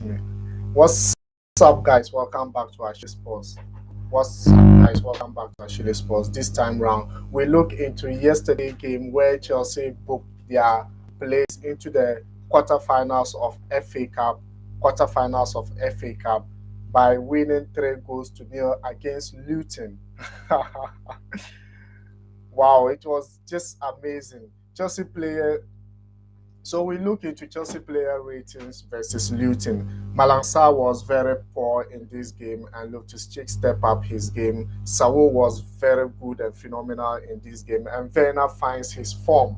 me. What's up, guys? Welcome back to Achille Sports. What's up, guys? Welcome back to Achille Sports. This time round, we look into yesterday game where Chelsea booked their place into the quarterfinals of FA Cup, quarterfinals of FA Cup by winning 3 goals to nil against Luton. Wow, it was just amazing. Chelsea player So we look into Chelsea player ratings versus Luton. Sarr was very poor in this game, and Loftus-Cheek stepped up his game. Saul was very good and phenomenal in this game, and Werner finds his form.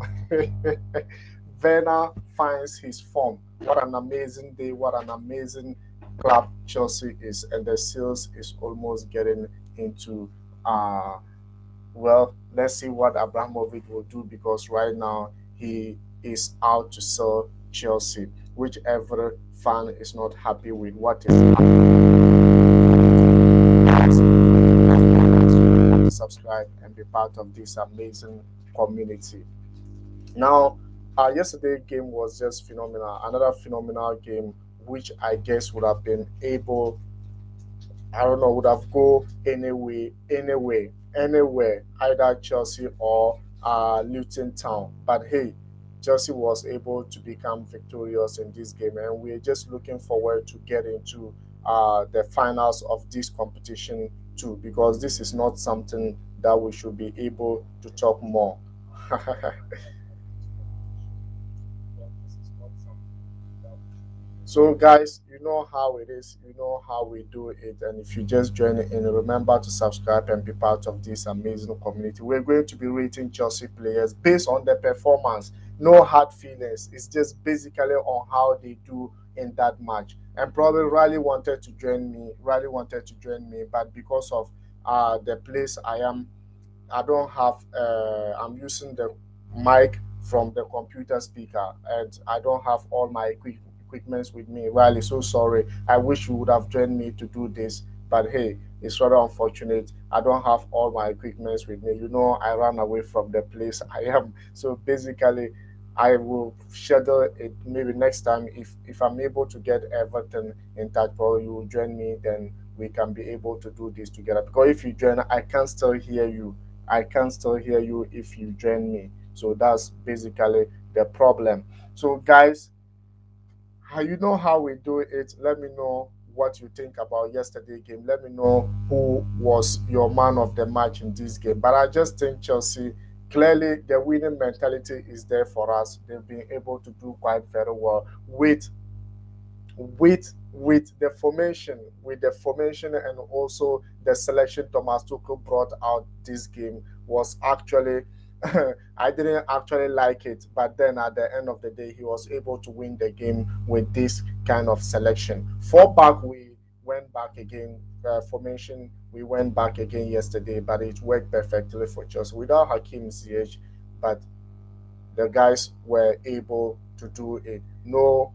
Werner finds his form. What an amazing day! What an amazing club Chelsea is, and the sales is almost getting into. Well, let's see what Abramovich will do because right now he is out to sell Chelsea. Whichever fan is not happy with what is happening, subscribe and be part of this amazing community. Now, yesterday game was just phenomenal. Another phenomenal game, which I guess would have been able, I don't know, would have go anywhere, either Chelsea or Luton Town. But hey, Chelsea was able to become victorious in this game, and we're just looking forward to get into the finals of this competition too, because this is not something that we should be able to talk more. So, guys, you know how it is, you know how we do it. And if you just join in, remember to subscribe and be part of this amazing community. We're going to be rating Chelsea players based on their performance, no hard feelings. It's just basically on how they do in that match. And probably Riley wanted to join me, but because of the place I am, I don't have. I'm using the mic from the computer speaker, and I don't have all my equipments with me. Riley, so sorry. I wish you would have joined me to do this, but hey, it's rather unfortunate. I don't have all my equipments with me. You know, I ran away from the place I am. So basically, I will schedule it maybe next time if I'm able to get everything in touch. Or you will join me, then we can be able to do this together. Because if you join, I can still hear you. I can still hear you if you join me. So that's basically the problem. So guys, how you know how we do it? Let me know what you think about yesterday game. Let me know who was your man of the match in this game. But I just think Chelsea, clearly the winning mentality is there for us. They've been able to do quite very well with the formation and also the selection Thomas Tuchel brought out this game was actually I didn't actually like it, but then at the end of the day, he was able to win the game with this kind of selection. Four back, we went back again. Formation, we went back again yesterday, but it worked perfectly for Chelsea without Hakim Ziyech. But the guys were able to do it. No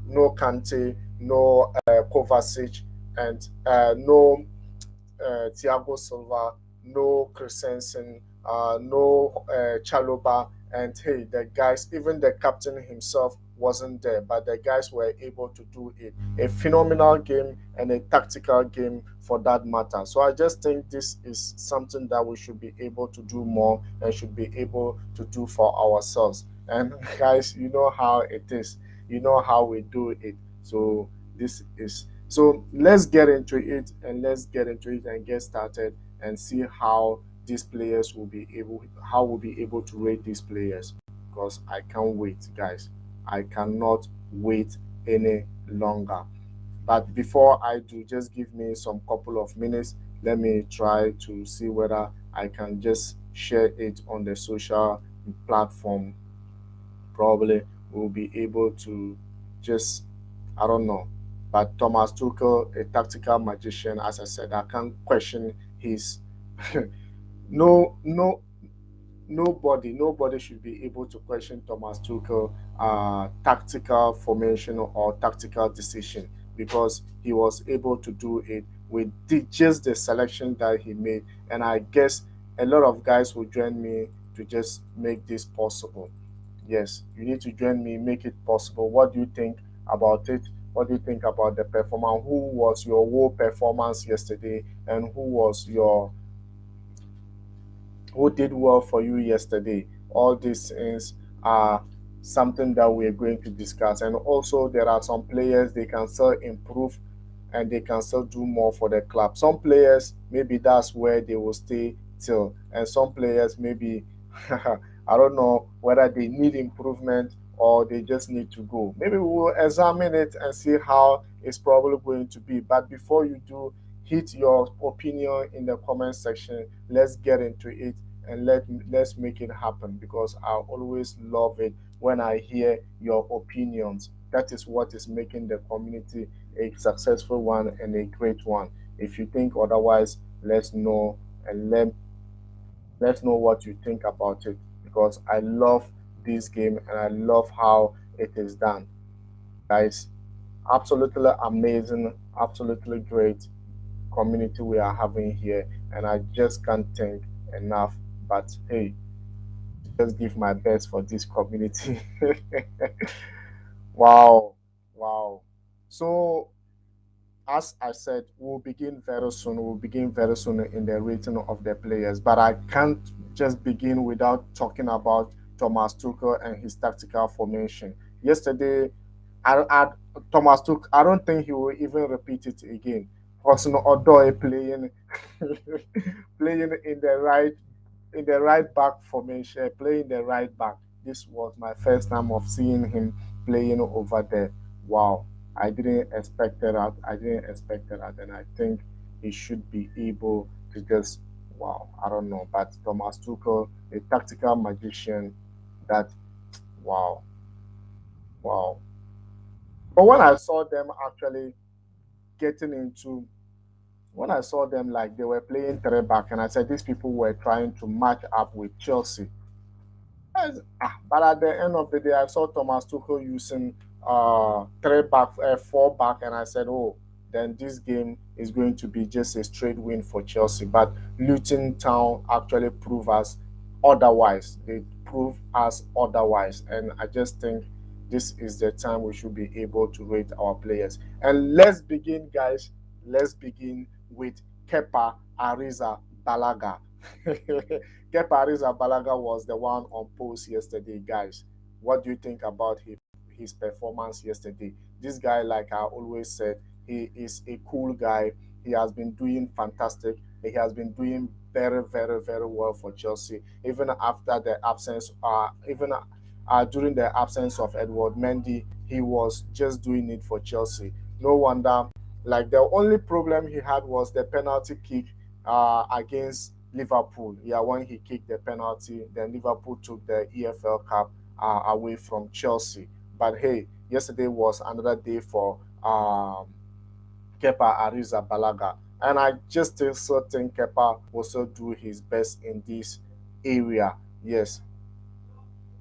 Kante, no Kovacic, and no Thiago Silva, no Christensen, no Chaloba, and hey, the guys, even the captain himself wasn't there, but the guys were able to do it. A phenomenal game and a tactical game for that matter. So I just think this is something that we should be able to do more and should be able to do for ourselves. And guys, you know how it is. You know how we do it. So this is so let's get into it and get started and see how these players will be able how we'll be able to rate these players because I can't wait, guys. I cannot wait any longer. But before I do, just give me some couple of minutes. Let me try to see whether I can just share it on the social platform. Probably we'll be able to just, I don't know. But Thomas Tuchel, a tactical magician, as I said, I can't question his no no nobody should be able to question Thomas Tuchel tactical formation or tactical decision because he was able to do it with just the selection that he made. And I guess a lot of guys will join me to just make this possible. Yes, you need to join me, make it possible. What do you think about it? What do you think about the performance? Who was your whole performance yesterday, and who did well for you yesterday? All these things are something that we're going to discuss. And also, there are some players they can still improve and they can still do more for the club. Some players, maybe that's where they will stay till, and some players, maybe, I don't know whether they need improvement or they just need to go. Maybe we'll examine it and see how it's probably going to be. But before you do, hit your opinion in the comment section. Let's get into it and let's make it happen, because I always love it when I hear your opinions. That is what is making the community a successful one and a great one. If you think otherwise, let's know, and let's know what you think about it, because I love this game and I love how it is done. Guys, absolutely amazing, absolutely great community we are having here, and I just can't think enough. But hey, just give my best for this community. Wow, wow. So as I said, we'll begin very soon. We'll begin very soon in the rating of the players. But I can't just begin without talking about Thomas Tuchel and his tactical formation. Yesterday, I Thomas Tuchel, I don't think he will even repeat it again. Hudson Odoi playing playing in the right back formation, playing the right back. This was my first time of seeing him playing over there. Wow, I didn't expect that. I didn't expect that, and I think he should be able to just wow. I don't know, but Thomas Tuchel, a tactical magician, that wow, wow. But when I saw them actually getting into when I saw them like they were playing three back, and I said these people were trying to match up with Chelsea. But at the end of the day, I saw Thomas Tuchel using three back, four back, and I said, oh, then this game is going to be just a straight win for Chelsea. But Luton Town actually proved us otherwise. They prove us otherwise, and I just think this is the time we should be able to rate our players. And let's begin, guys. Let's begin with Kepa Ariza Balaga. Kepa Arrizabalaga was the one on post yesterday, guys. What do you think about his performance yesterday? This guy, like I always said, he is a cool guy. He has been doing fantastic. He has been doing very, very, very well for Chelsea, even after the absence, even during the absence of Edward Mendy, he was just doing it for Chelsea. No wonder. Like the only problem he had was the penalty kick against Liverpool. Yeah, when he kicked the penalty, then Liverpool took the EFL Cup away from Chelsea. But hey, yesterday was another day for Kepa Arrizabalaga, and I just still think Kepa will still do his best in this area. Yes,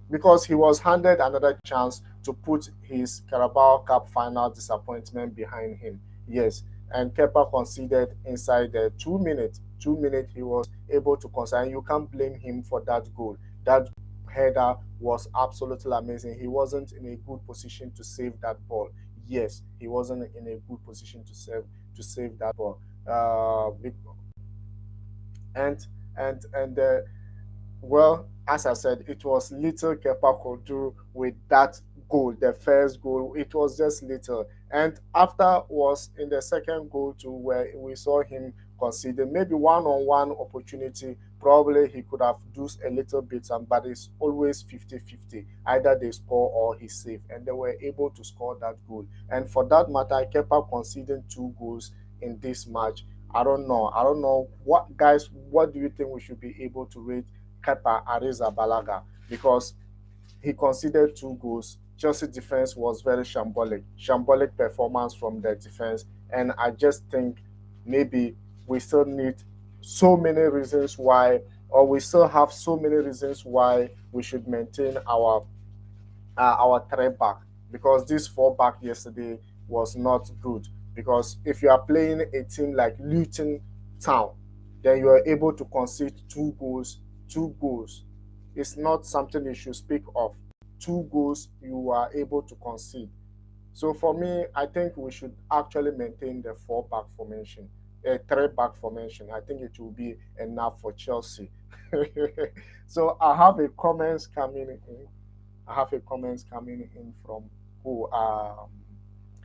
because he was handed another chance to put his Carabao Cup final disappointment behind him. Yes, and Kepa conceded inside the 2 minutes. 2 minutes he was able to concede. You can't blame him for that goal. That header was absolutely amazing. He wasn't in a good position to save that ball. Yes, he wasn't in a good position to save that ball. And and well, as I said, it was little Kepa could do with that goal, the first goal. It was just little. And after was in the second goal too, where we saw him conceding maybe one-on-one opportunity. Probably he could have do a little bit, but it's always 50-50. Either they score or he save. And they were able to score that goal. And for that matter, Kepa conceding two goals in this match. I don't know. I don't know. What guys, what do you think we should be able to rate Kepa Arrizabalaga, because he conceded two goals. Chelsea defense was very shambolic performance from the defense, and I just think maybe we still need so many reasons why, or we still have so many reasons why we should maintain our three back, because this four back yesterday was not good. Because if you are playing a team like Luton Town, then you are able to concede two goals. Two goals. It's not something you should speak of. Two goals you are able to concede. So for me, I think we should actually maintain the four back formation, a three back formation. I think it will be enough for Chelsea. So I have a comments coming in. I have a comments coming in from who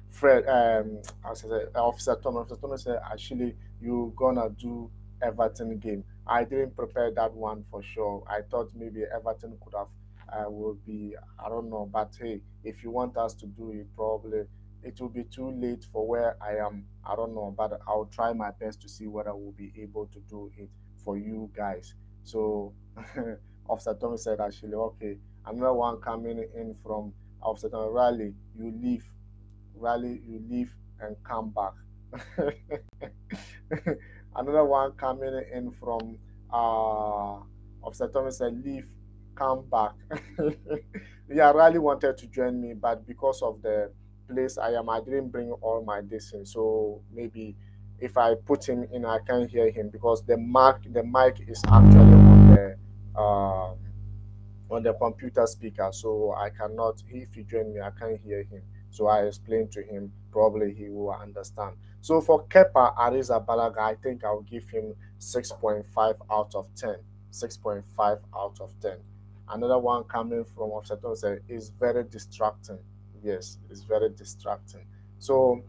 Fred as I said, Officer Thomas. Officer Thomas said actually you gonna do Everton game. I didn't prepare that one for sure. I thought maybe Everton could have will be, I don't know, but hey, if you want us to do it, probably it will be too late for where I am. I don't know, but I'll try my best to see whether we'll be able to do it for you guys. So Officer Thomas said actually okay. Another one coming in from Officer Thomas, Rally, you leave, Rally, you leave and come back. Another one coming in from Officer Thomas said, leave, come back. Yeah, Riley wanted to join me, but because of the place I am, I didn't bring all my distance. So maybe if I put him in, I can't hear him because the mic is actually on the computer speaker, so I cannot. If he join me, I can't hear him. So I explained to him. Probably he will understand. So for Kepa Arrizabalaga, I think I'll give him 6.5 out of 10. 6.5 out of 10. Another one coming from Offseton said is very distracting. Yes, it's very distracting. So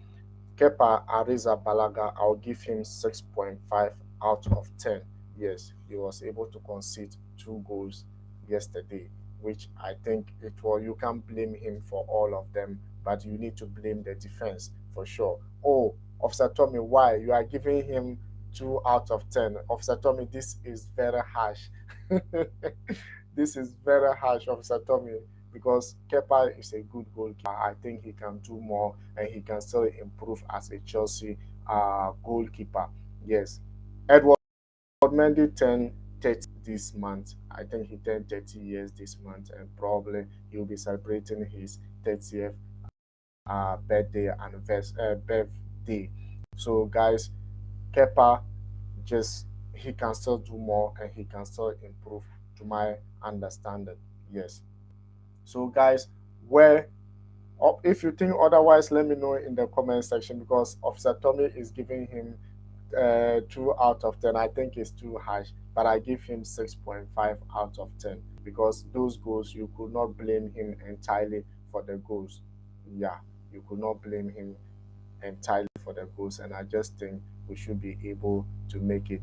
Kepa Arrizabalaga, I'll give him 6.5 out of 10. Yes, he was able to concede two goals yesterday, which I think it was. You can't blame him for all of them, but you need to blame the defense for sure. Oh, Officer Tommy, why you are giving him 2 out of 10? Officer Tommy, this is very harsh. This is very harsh, Officer Tommy, because Kepa is a good goalkeeper. I think he can do more and he can still improve as a Chelsea goalkeeper. Yes. Edward Mendy turned 30 this month. I think he turned 30 years this month, and probably he'll be celebrating his 30th birthday. So, guys, Kepa just he can still do more and he can still improve, to my understanding. Yes. So, guys, where or if you think otherwise, let me know in the comment section because Officer Tommy is giving him 2 out of 10. I think it's too harsh, but I give him 6.5 out of 10 because those goals you could not blame him entirely for the goals. Yeah, you could not blame him entirely for the goals, and I just think we should be able to make it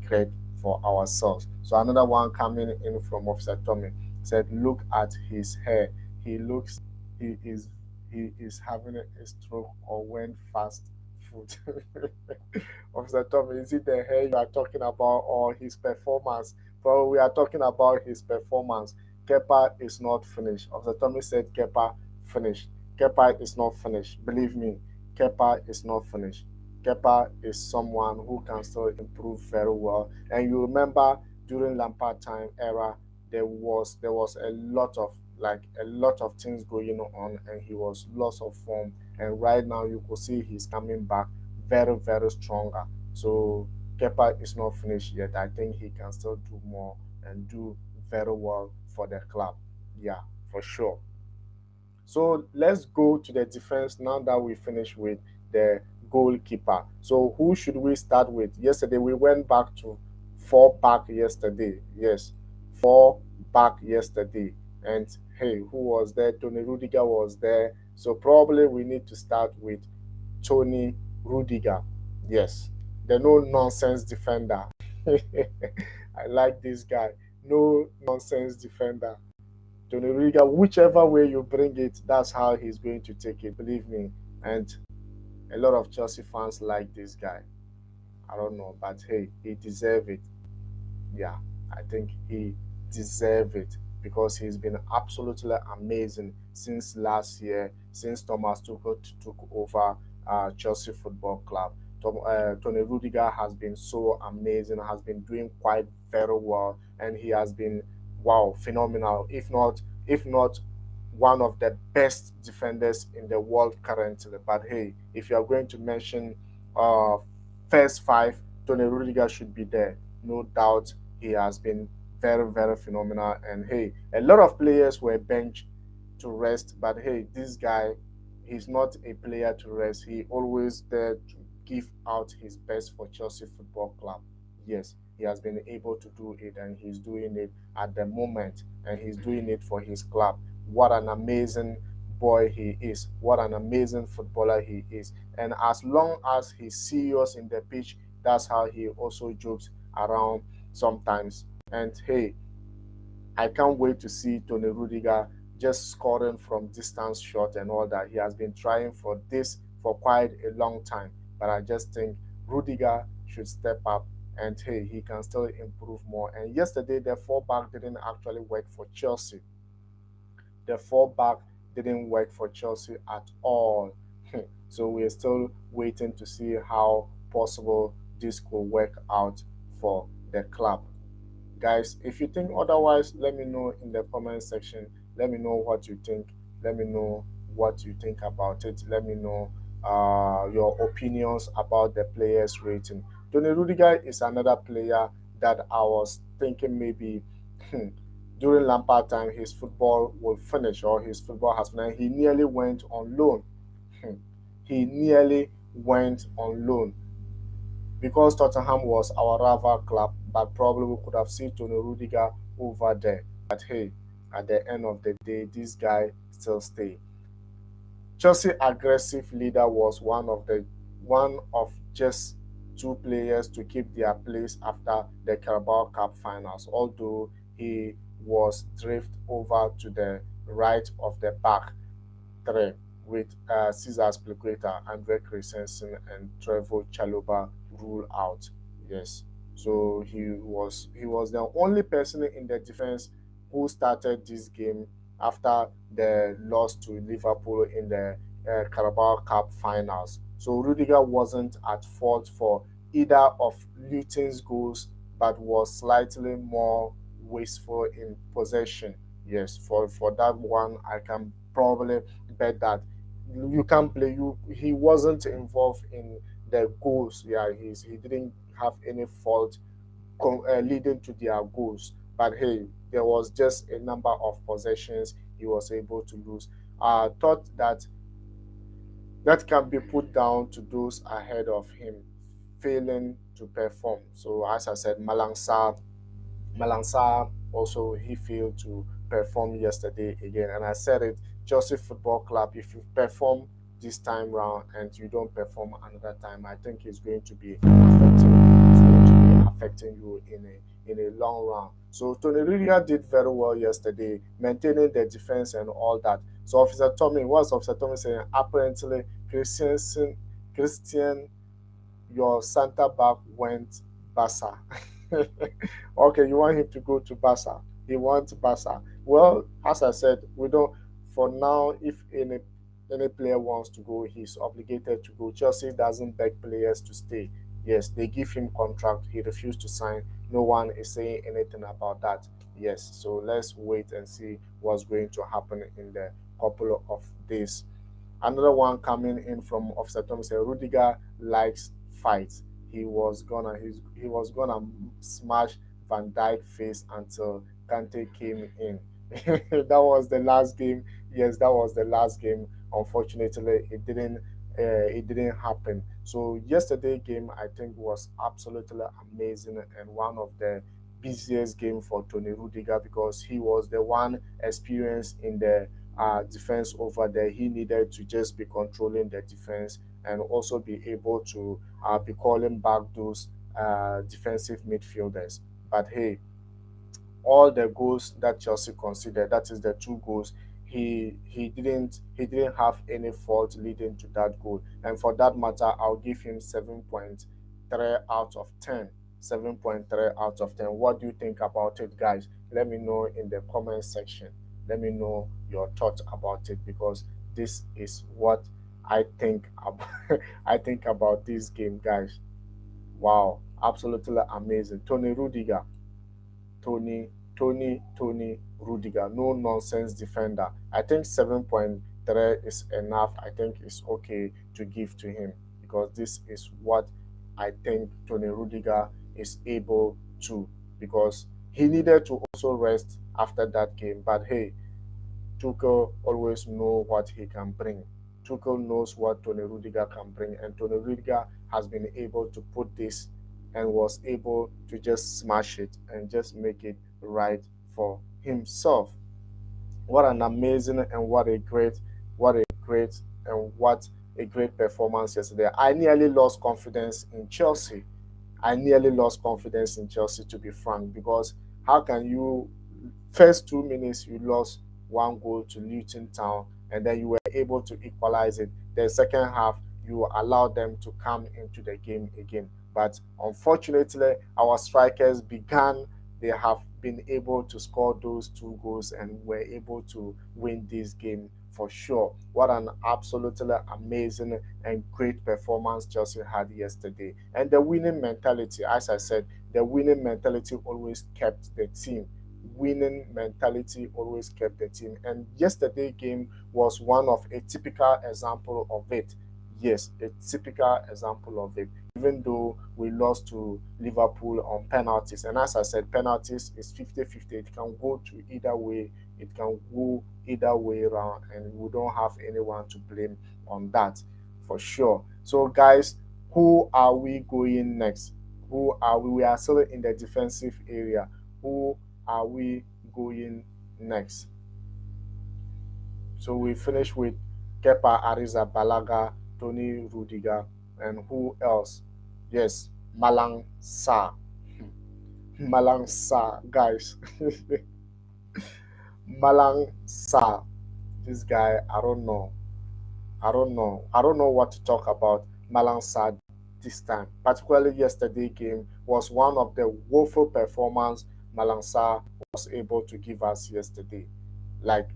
great for ourselves. So another one coming in from Officer Tommy said, "Look at his hair. He looks he is he is having a stroke or went fast food." Officer Tommy, is it the hair you are talking about or his performance? Probably we are talking about his performance. Kepa is not finished. Officer Tommy said Kepa finished. Kepa is not finished. Believe me, Kepa is not finished. Kepa is someone who can still improve very well. And you remember during Lampard time era, there was a lot of things going on, and he was lots of form. And right now, you could see he's coming back very very stronger. So Kepa is not finished yet. I think he can still do more and do very well for the club. Yeah, for sure. So let's go to the defense now that we finished with the goalkeeper. So who should we start with? Yesterday we went back to four back yesterday. Yes, four back yesterday. And hey, who was there? Tony Rudiger was there. So probably we need to start with Tony Rudiger. Yes, the no nonsense defender. I like this guy. No nonsense defender. Tony Rudiger, whichever way you bring it, that's how he's going to take it. Believe me. And a lot of Chelsea fans like this guy. I don't know, but hey, he deserves it. Yeah, I think he deserves it because he's been absolutely amazing since last year, since Thomas Tuchel took over Chelsea Football Club. Tony Rudiger has been so amazing, has been doing quite very well, and he has been wow phenomenal. If not one of the best defenders in the world currently. But hey, if you are going to mention uh, first five, Tony Rudiger should be there, no doubt. He has been very, very phenomenal. And hey, a lot of players were benched to rest, but hey, this guy he's not a player to rest. He always there to give out his best for Chelsea Football Club. Yes, he has been able to do it, and he's doing it at the moment, and he's doing it for his club. What an amazing boy he is! What an amazing footballer he is! And as long as he's serious in the pitch, that's how he also jokes around sometimes. And hey, I can't wait to see Tony Rudiger just scoring from distance shot and all that. He has been trying for this for quite a long time, but I just think Rudiger should step up, and hey, he can still improve more. And yesterday, the four back didn't actually work for Chelsea. The four back didn't work for Chelsea at all. So we're still waiting to see how possible this could work out for the club. Guys, if you think otherwise, let me know in the comment section. Let me know what you think. Let me know what you think about it. Let me know your opinions about the players rating. Tony Rudiger is another player that I was thinking maybe during Lampard time his football will finish, or his football has finished. He nearly went on loan. He nearly went on loan because Tottenham was our rival club, but probably we could have seen Tony Rudiger over there. But hey, at the end of the day, this guy still stay. Chelsea aggressive leader was one of just two players to keep their place after the Carabao Cup finals, although he was drifted over to the right of the back three with Cesar Spilicueta, Andre Christensen, and Trevor Chalobah rule out. Yes, so he was the only person in the defense who started this game after the loss to Liverpool in the Carabao Cup finals. So Rudiger wasn't at fault for either of Luton's goals, but was slightly more wasteful in possession. Yes, for that one, I can probably bet that you can't play. He wasn't involved in the goals. Yeah, he didn't have any fault leading to their goals. But hey, there was just a number of possessions he was able to lose. I thought that that can be put down to those ahead of him failing to perform. So as I said, Malang Sarr also he failed to perform yesterday again. And I said it, Chelsea Football Club, if you perform this time round and you don't perform another time, I think it's going to be affecting you in a long run. So Tony Rudiger did very well yesterday, maintaining the defense and all that. So what's Officer Tommy saying? Apparently Christian, your center back went Barca. Okay, you want him to go to Barca. He wants Barca. Well, as I said, we don't. For now, if any player wants to go, he's obligated to go. Chelsea doesn't beg players to stay. Yes, they give him contract. He refused to sign. No one is saying anything about that. Yes, so let's wait and see what's going to happen in the couple of days. Another one coming in from Officer Tom said Rudiger likes fights. He was gonna smash Van Dijk face until Kante came in. That was the last game. Yes, that was the last game. Unfortunately, it didn't happen. So yesterday game I think was absolutely amazing and one of the busiest game for Tony Rudiger because he was the one experienced in the defense over there. He needed to just be controlling the defense and also be able to be calling back those defensive midfielders. But hey, all the goals that Chelsea considered, that is the two goals, he didn't have any fault leading to that goal. And for that matter, I'll give him 7.3 out of 10. 7.3 out of 10. What do you think about it, guys? Let me know in the comment section. Let me know your thoughts about it because this is what I think about I think about this game, guys. Wow, absolutely amazing. Tony Rudiger, no nonsense defender. I think 7.3 is enough. I think it's okay to give to him because this is what I think Tony Rudiger is able to because he needed to also rest after that game. But hey, Tuchel always know what he can bring. Tuchel knows what Tony Rudiger can bring, and Tony Rudiger has been able to put this and was able to just smash it and just make it right for himself. What an amazing and what a great and what a great performance yesterday. I nearly lost confidence in Chelsea. I nearly lost confidence in Chelsea, to be frank, because how can you, first 2 minutes, you lost one goal to Luton Town, and then you were able to equalize it. The second half, you allowed them to come into the game again. But unfortunately, our strikers began, they have been able to score those 2 goals and were able to win this game for sure. What an absolutely amazing and great performance Chelsea had yesterday. And the winning mentality, as I said, the winning mentality always kept the team. Winning mentality always kept the team. And yesterday game was one of a typical example of it. Yes, a typical example of it. Even though we lost to Liverpool on penalties. And as I said, penalties is 50-50. It can go to either way. It can go either way around, and we don't have anyone to blame on that for sure. So, guys, who are we going next? Who are we? We are still in the defensive area. Who are we going next? So we finish with Kepa Arrizabalaga, Tony Rudiger, and who else? Yes, Malang Sarr. Malang Sarr, guys. Malang Sarr. This guy, I don't know. I don't know. I don't know what to talk about Malang Sarr this time. Particularly yesterday game was one of the woeful performance Malang Sarr was able to give us yesterday. Like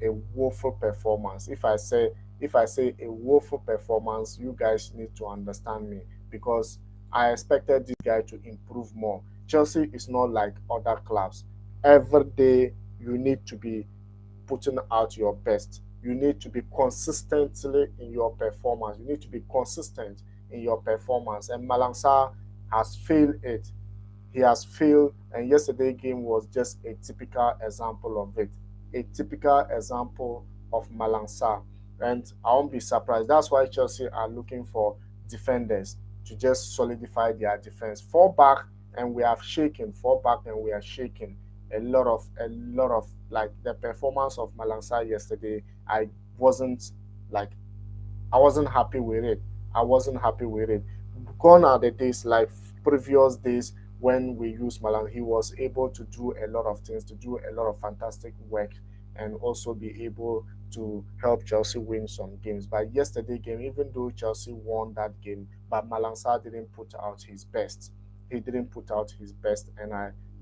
a woeful performance. If I say a woeful performance, you guys need to understand me, because I expected this guy to improve more. Chelsea is not like other clubs. Every day you need to be putting out your best. You need to be consistently in your performance. You need to be consistent in your performance. And Malang Sarr has failed it. He has failed, and yesterday game was just a typical example of it. A typical example of Malang Sarr. And I won't be surprised. That's why Chelsea are looking for defenders to just solidify their defense. Fall back and we have shaken. Fall back and we are shaking. A lot of like the performance of Malang Sarr yesterday. Wasn't like I wasn't happy with it. I wasn't happy with it. Gone are the days like previous days when we used Malang. He was able to do a lot of things, to do a lot of fantastic work, and also be able to help Chelsea win some games. But yesterday game, even though Chelsea won that game, but Malang Sarr didn't put out his best. He didn't put out his best, and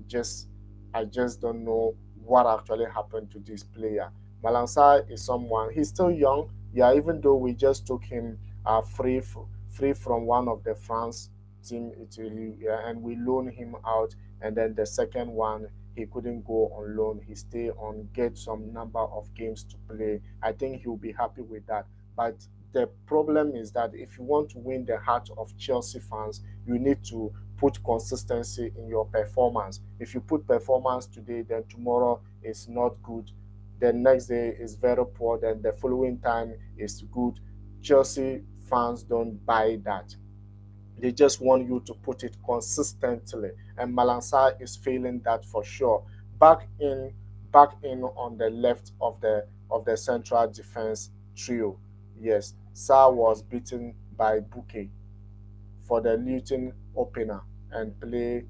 just I just don't know what actually happened to this player. Malang Sarr is someone, he's still young. Yeah, even though we just took him free from one of the France team, Italy, yeah, and we loaned him out. And then the second one, he couldn't go on loan. He stayed on, get some number of games to play. I think he'll be happy with that. But the problem is that if you want to win the heart of Chelsea fans, you need to put consistency in your performance. If you put performance today, then tomorrow is not good. The next day is very poor. Then the following time is good. Chelsea fans don't buy that. They just want you to put it consistently, and Malang Sarr is failing that for sure. Back in, back in on the left of the central defense trio. Yes, Sarr was beaten by Bouquet for the Luton opener and play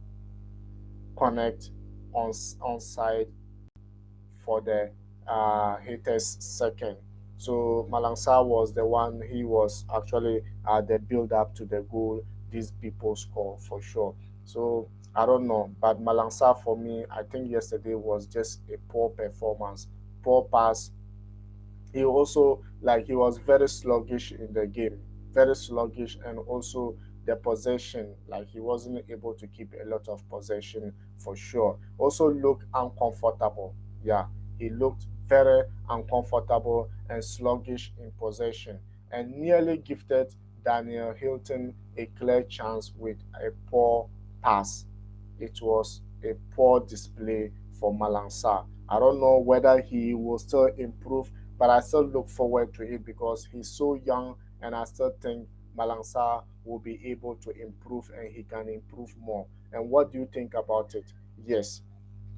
connect on side for the haters second. So Malang Sarr was the one, he was actually the build up to the goal these people score for sure. So I don't know, but Malang Sarr for me, I think yesterday was just a poor performance, poor pass. He also, like, he was very sluggish in the game, very sluggish, and also the possession, like he wasn't able to keep a lot of possession for sure. Also looked uncomfortable. Yeah, he looked very uncomfortable and sluggish in possession, and nearly gifted Daniel Hilton a clear chance with a poor pass. It was a poor display for Malang Sarr. I don't know whether he will still improve but I still look forward to it because he's so young, and I still think Malang Sarr will be able to improve, and he can improve more. And what do you think about it? Yes,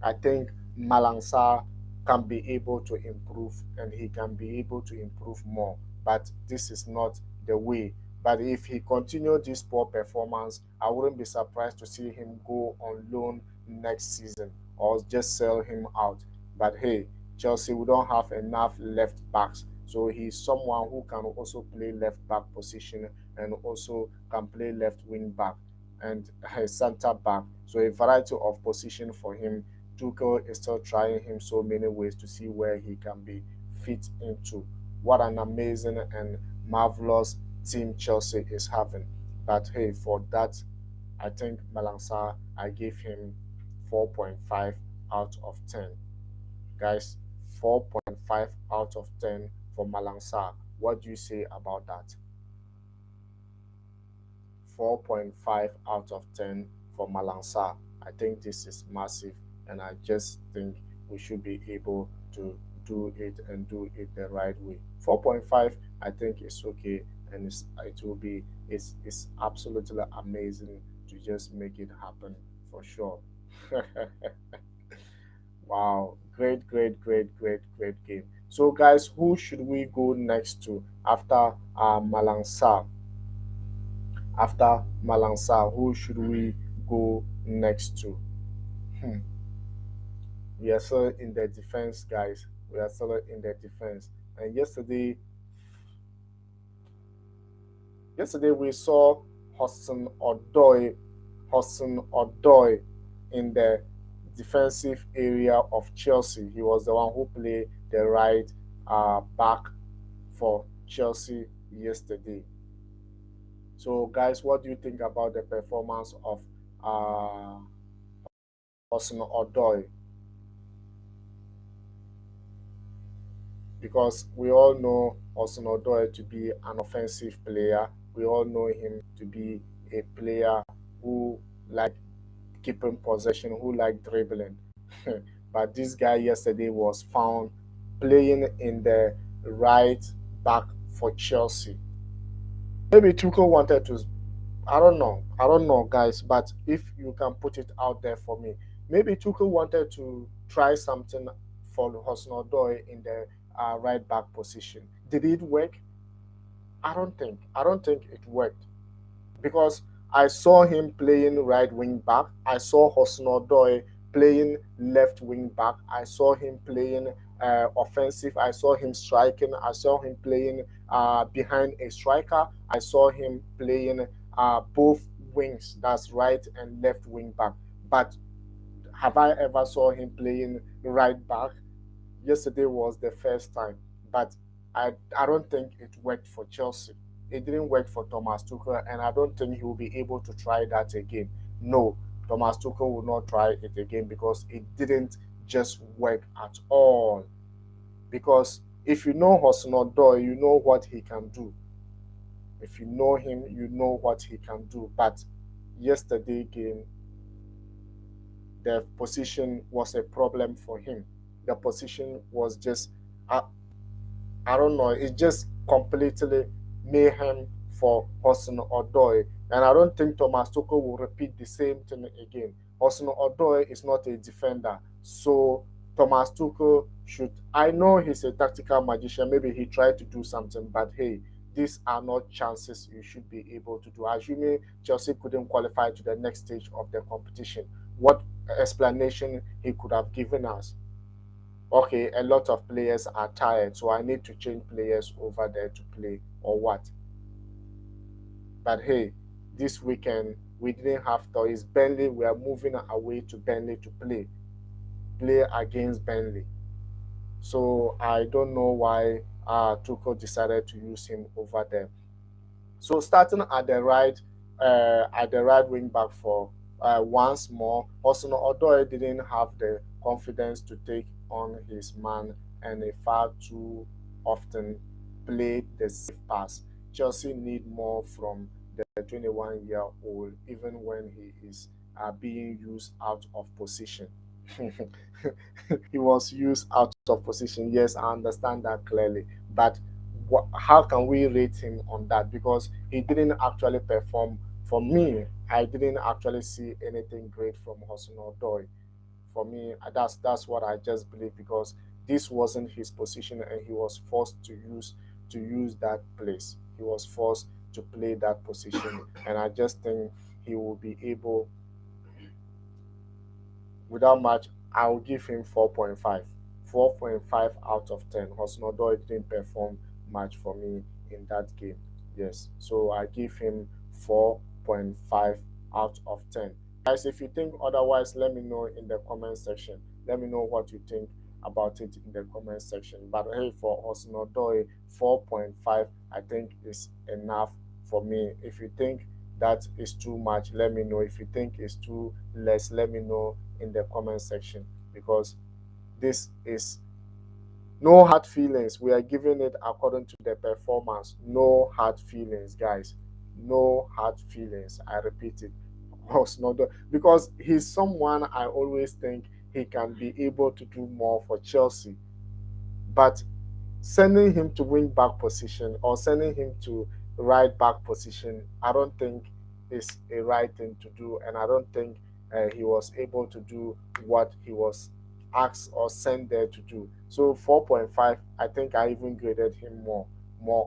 I think Malang Sarr can be able to improve, and he can be able to improve more. But this is not the way. But if he continued this poor performance, I wouldn't be surprised to see him go on loan next season or just sell him out. But hey, Chelsea, we don't have enough left backs. So he's someone who can also play left back position and also can play left wing back and center back. So a variety of position for him. Tuchel is still trying him so many ways to see where he can be fit into. What an amazing and marvelous team Chelsea is having. But hey, for that, I think Malang Sarr, I gave him 4.5 out of 10. Guys, 4.5 out of 10 for Malang Sarr. What do you say about that? 4.5 out of 10 for Malang Sarr. I think this is massive, and I just think we should be able to do it and do it the right way. 4.5, I think is okay, and it will be it's absolutely amazing to just make it happen for sure. Wow, great, great, great, great, great game. So, guys, who should we go next to after Malang Sarr? After Malang Sarr, who should we go next to? Hmm. We are still in the defense, guys. We are still in the defense. And yesterday we saw Hudson Odoi in the defensive area of Chelsea. He was the one who played the right back for Chelsea yesterday. So, guys, what do you think about the performance of uh, Hudson Odoi? Because we all know Hudson Odoi to be an offensive player. We all know him to be a player who like keeping possession, who like dribbling. But this guy yesterday was found playing in the right back for Chelsea. Maybe Tuchel wanted to, I don't know. I don't know, guys. But if you can put it out there for me, maybe Tuchel wanted to try something for Hosnodoi in the right back position. Did it work? I don't think. I don't think it worked because I saw him playing right wing back. I saw Hosnodoi playing left wing back. I saw him playing offensive. I saw him striking. I saw him playing behind a striker. I saw him playing both wings. That's right and left wing back. But have I ever saw him playing right back? Yesterday was the first time, but I don't think it worked for Chelsea. It didn't work for Thomas Tuchel, and I don't think he will be able to try that again. No, Thomas Tuchel will not try it again because it didn't just work at all. Because if you know Hosnodoi, you know what he can do. If you know him, you know what he can do. But yesterday game, the position was a problem for him. The position was just I, I don't know, it's just completely mayhem for Hudson Odoi. And I don't think Thomas Tuchel will repeat the same thing again. Hudson Odoi is not a defender. So Thomas Tuchel should, I know he's a tactical magician, maybe he tried to do something, but hey, these are not chances you should be able to do. Assuming Chelsea couldn't qualify to the next stage of the competition, what explanation he could have given us? Okay, a lot of players are tired, so I need to change players over there to play or what? But hey, this weekend we didn't have toys. Burnley, we are moving away to Burnley to play against Burnley. So I don't know why Tuchel decided to use him over there. So starting at the right wing back for once more, Hudson Odoi didn't have the confidence to take on his man, and he far too often played the safe pass. Chelsea need more from the 21-year-old, even when he is being used out of position. He was used out of position. Yes, I understand that clearly, but how can we rate him on that? Because he didn't actually perform. For me, I didn't actually see anything great from Hudson-Odoi. For me, that's what I just believe, because this wasn't his position and he was forced to use that place. He was forced to play that position, and I just think he will be able, without much, I'll give him 4.5. 4.5 out of 10. Hosnodo didn't perform much for me in that game. Yes. So I give him 4.5 out of 10. Guys, if you think otherwise, let me know in the comment section. Let me know what you think about it in the comment section. But hey, for Hosnodo, 4.5, I think is enough for me. If you think that is too much, let me know. If you think it's too less, let me know in the comment section, because this is no hard feelings. We are giving it according to the performance. No hard feelings, guys. No hard feelings. I repeat it. Was not because he's someone I always think he can be able to do more for Chelsea, but sending him to wing back position or sending him to right back position, I don't think is a right thing to do, and I don't think he was able to do what he was asked or sent there to do. So 4.5, I think I even graded him more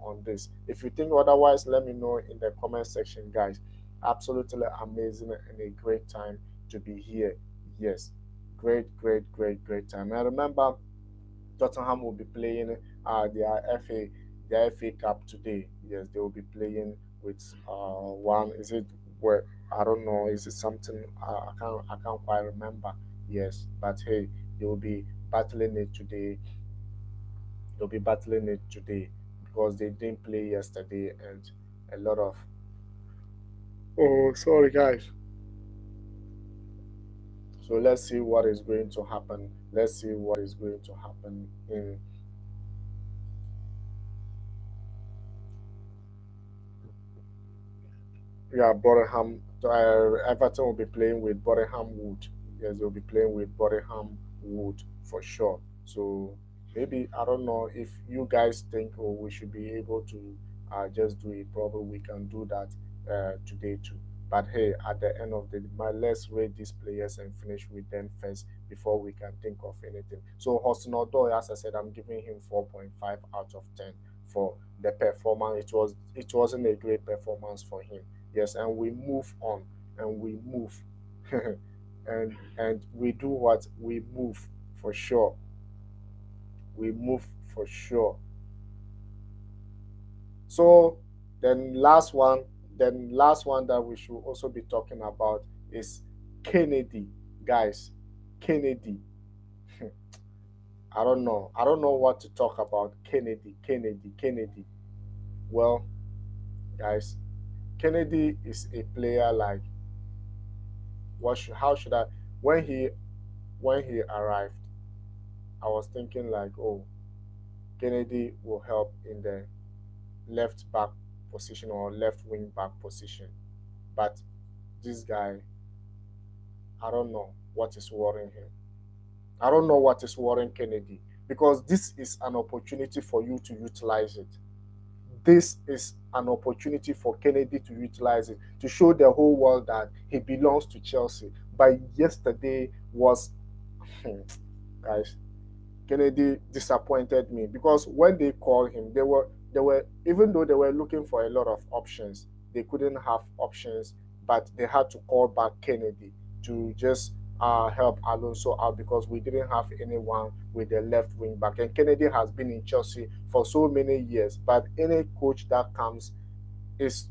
on this. If you think otherwise, let me know in the comment section, guys. Absolutely amazing and a great time to be here. Yes, great time. I remember Tottenham will be playing their FA Cup today. Yes, they will be playing with one. Is it where, I don't know? Is it something I can't quite remember. Yes, but hey, they will be battling it today. They'll be battling it today because they didn't play yesterday, and a lot of, oh, sorry guys. So let's see what is going to happen. Let's see what is going to happen in, yeah, Boreham. Everton will be playing with Boreham Wood. Yes, they'll be playing with Boreham Wood for sure. So maybe, I don't know if you guys think, oh, we should be able to just do it. Probably we can do that today too. But hey, at the end of the day, let's rate these players and finish with them first before we can think of anything. So Hudson Odoi, as I said, I'm giving him 4.5 out of 10 for the performance. It wasn't a great performance for him. Yes, and we move on, and we move and we do what we move, for sure. We move for sure. So then last one that we should also be talking about is Kennedy, guys. Kennedy. I don't know what to talk about. Kennedy. Well, guys, Kennedy is a player like, how should I, when he arrived, I was thinking like, oh, Kennedy will help in the left back position or left wing back position. But this guy, I don't know what is worrying him. I don't know what is worrying Kennedy, because this is an opportunity for you to utilize it. This is an opportunity for Kennedy to utilize it, to show the whole world that he belongs to Chelsea. But yesterday was, guys, Kennedy disappointed me, because when they called him, they were even though they were looking for a lot of options, they couldn't have options, but they had to call back Kennedy to just help Alonso out, because we didn't have anyone with the left wing back. And Kennedy has been in Chelsea for so many years, but any coach that comes is,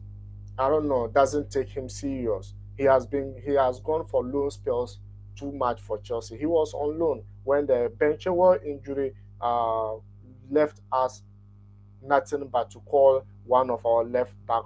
I don't know, doesn't take him serious. He has gone for loan spells too much for Chelsea. He was on loan when the Benchewell injury left us nothing but to call one of our left back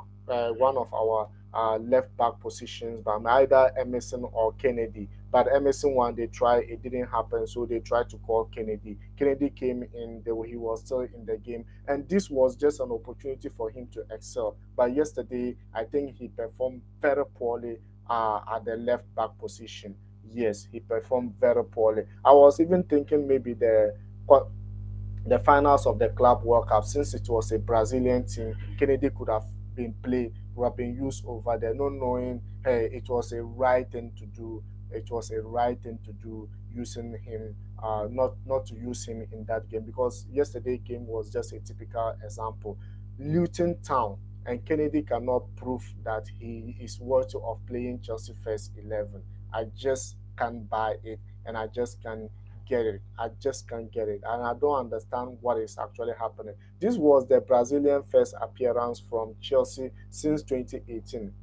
positions by either Emerson or Kennedy. But Emerson one, they tried, it didn't happen, so they tried to call Kennedy. Kennedy came in, he was still in the game, and this was just an opportunity for him to excel. But yesterday, I think he performed very poorly at the left back position. Yes, he performed very poorly. I was even thinking maybe the finals of the Club World Cup, since it was a Brazilian team, Kennedy could have been used over there, not knowing, hey, it was a right thing to do. It was a right thing to do using him, not to use him in that game, because yesterday game was just a typical example. Luton Town, and Kennedy cannot prove that he is worthy of playing Chelsea first 11. I just can't buy it, and I just can't get it. I just can't get it. And I don't understand what is actually happening. This was the Brazilian first appearance from Chelsea since 2018,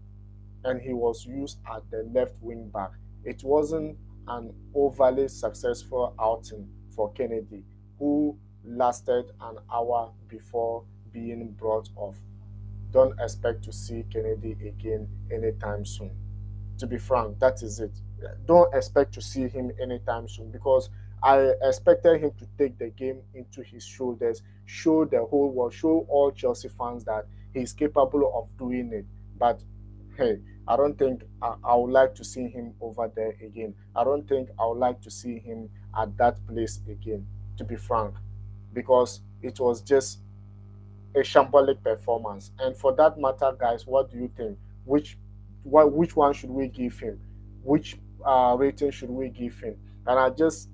and he was used at the left wing back. It wasn't an overly successful outing for Kennedy, who lasted an hour before being brought off. Don't expect to see Kennedy again anytime soon. To be frank, that is it. Don't expect to see him anytime soon, because I expected him to take the game into his shoulders, show the whole world, show all Chelsea fans that he's capable of doing it. But hey, I don't think I would like to see him over there again. I don't think I would like to see him at that place again, to be frank, because it was just a shambolic performance. And for that matter, guys, what do you think? Which which one should we give him? Which rating should we give him? And I just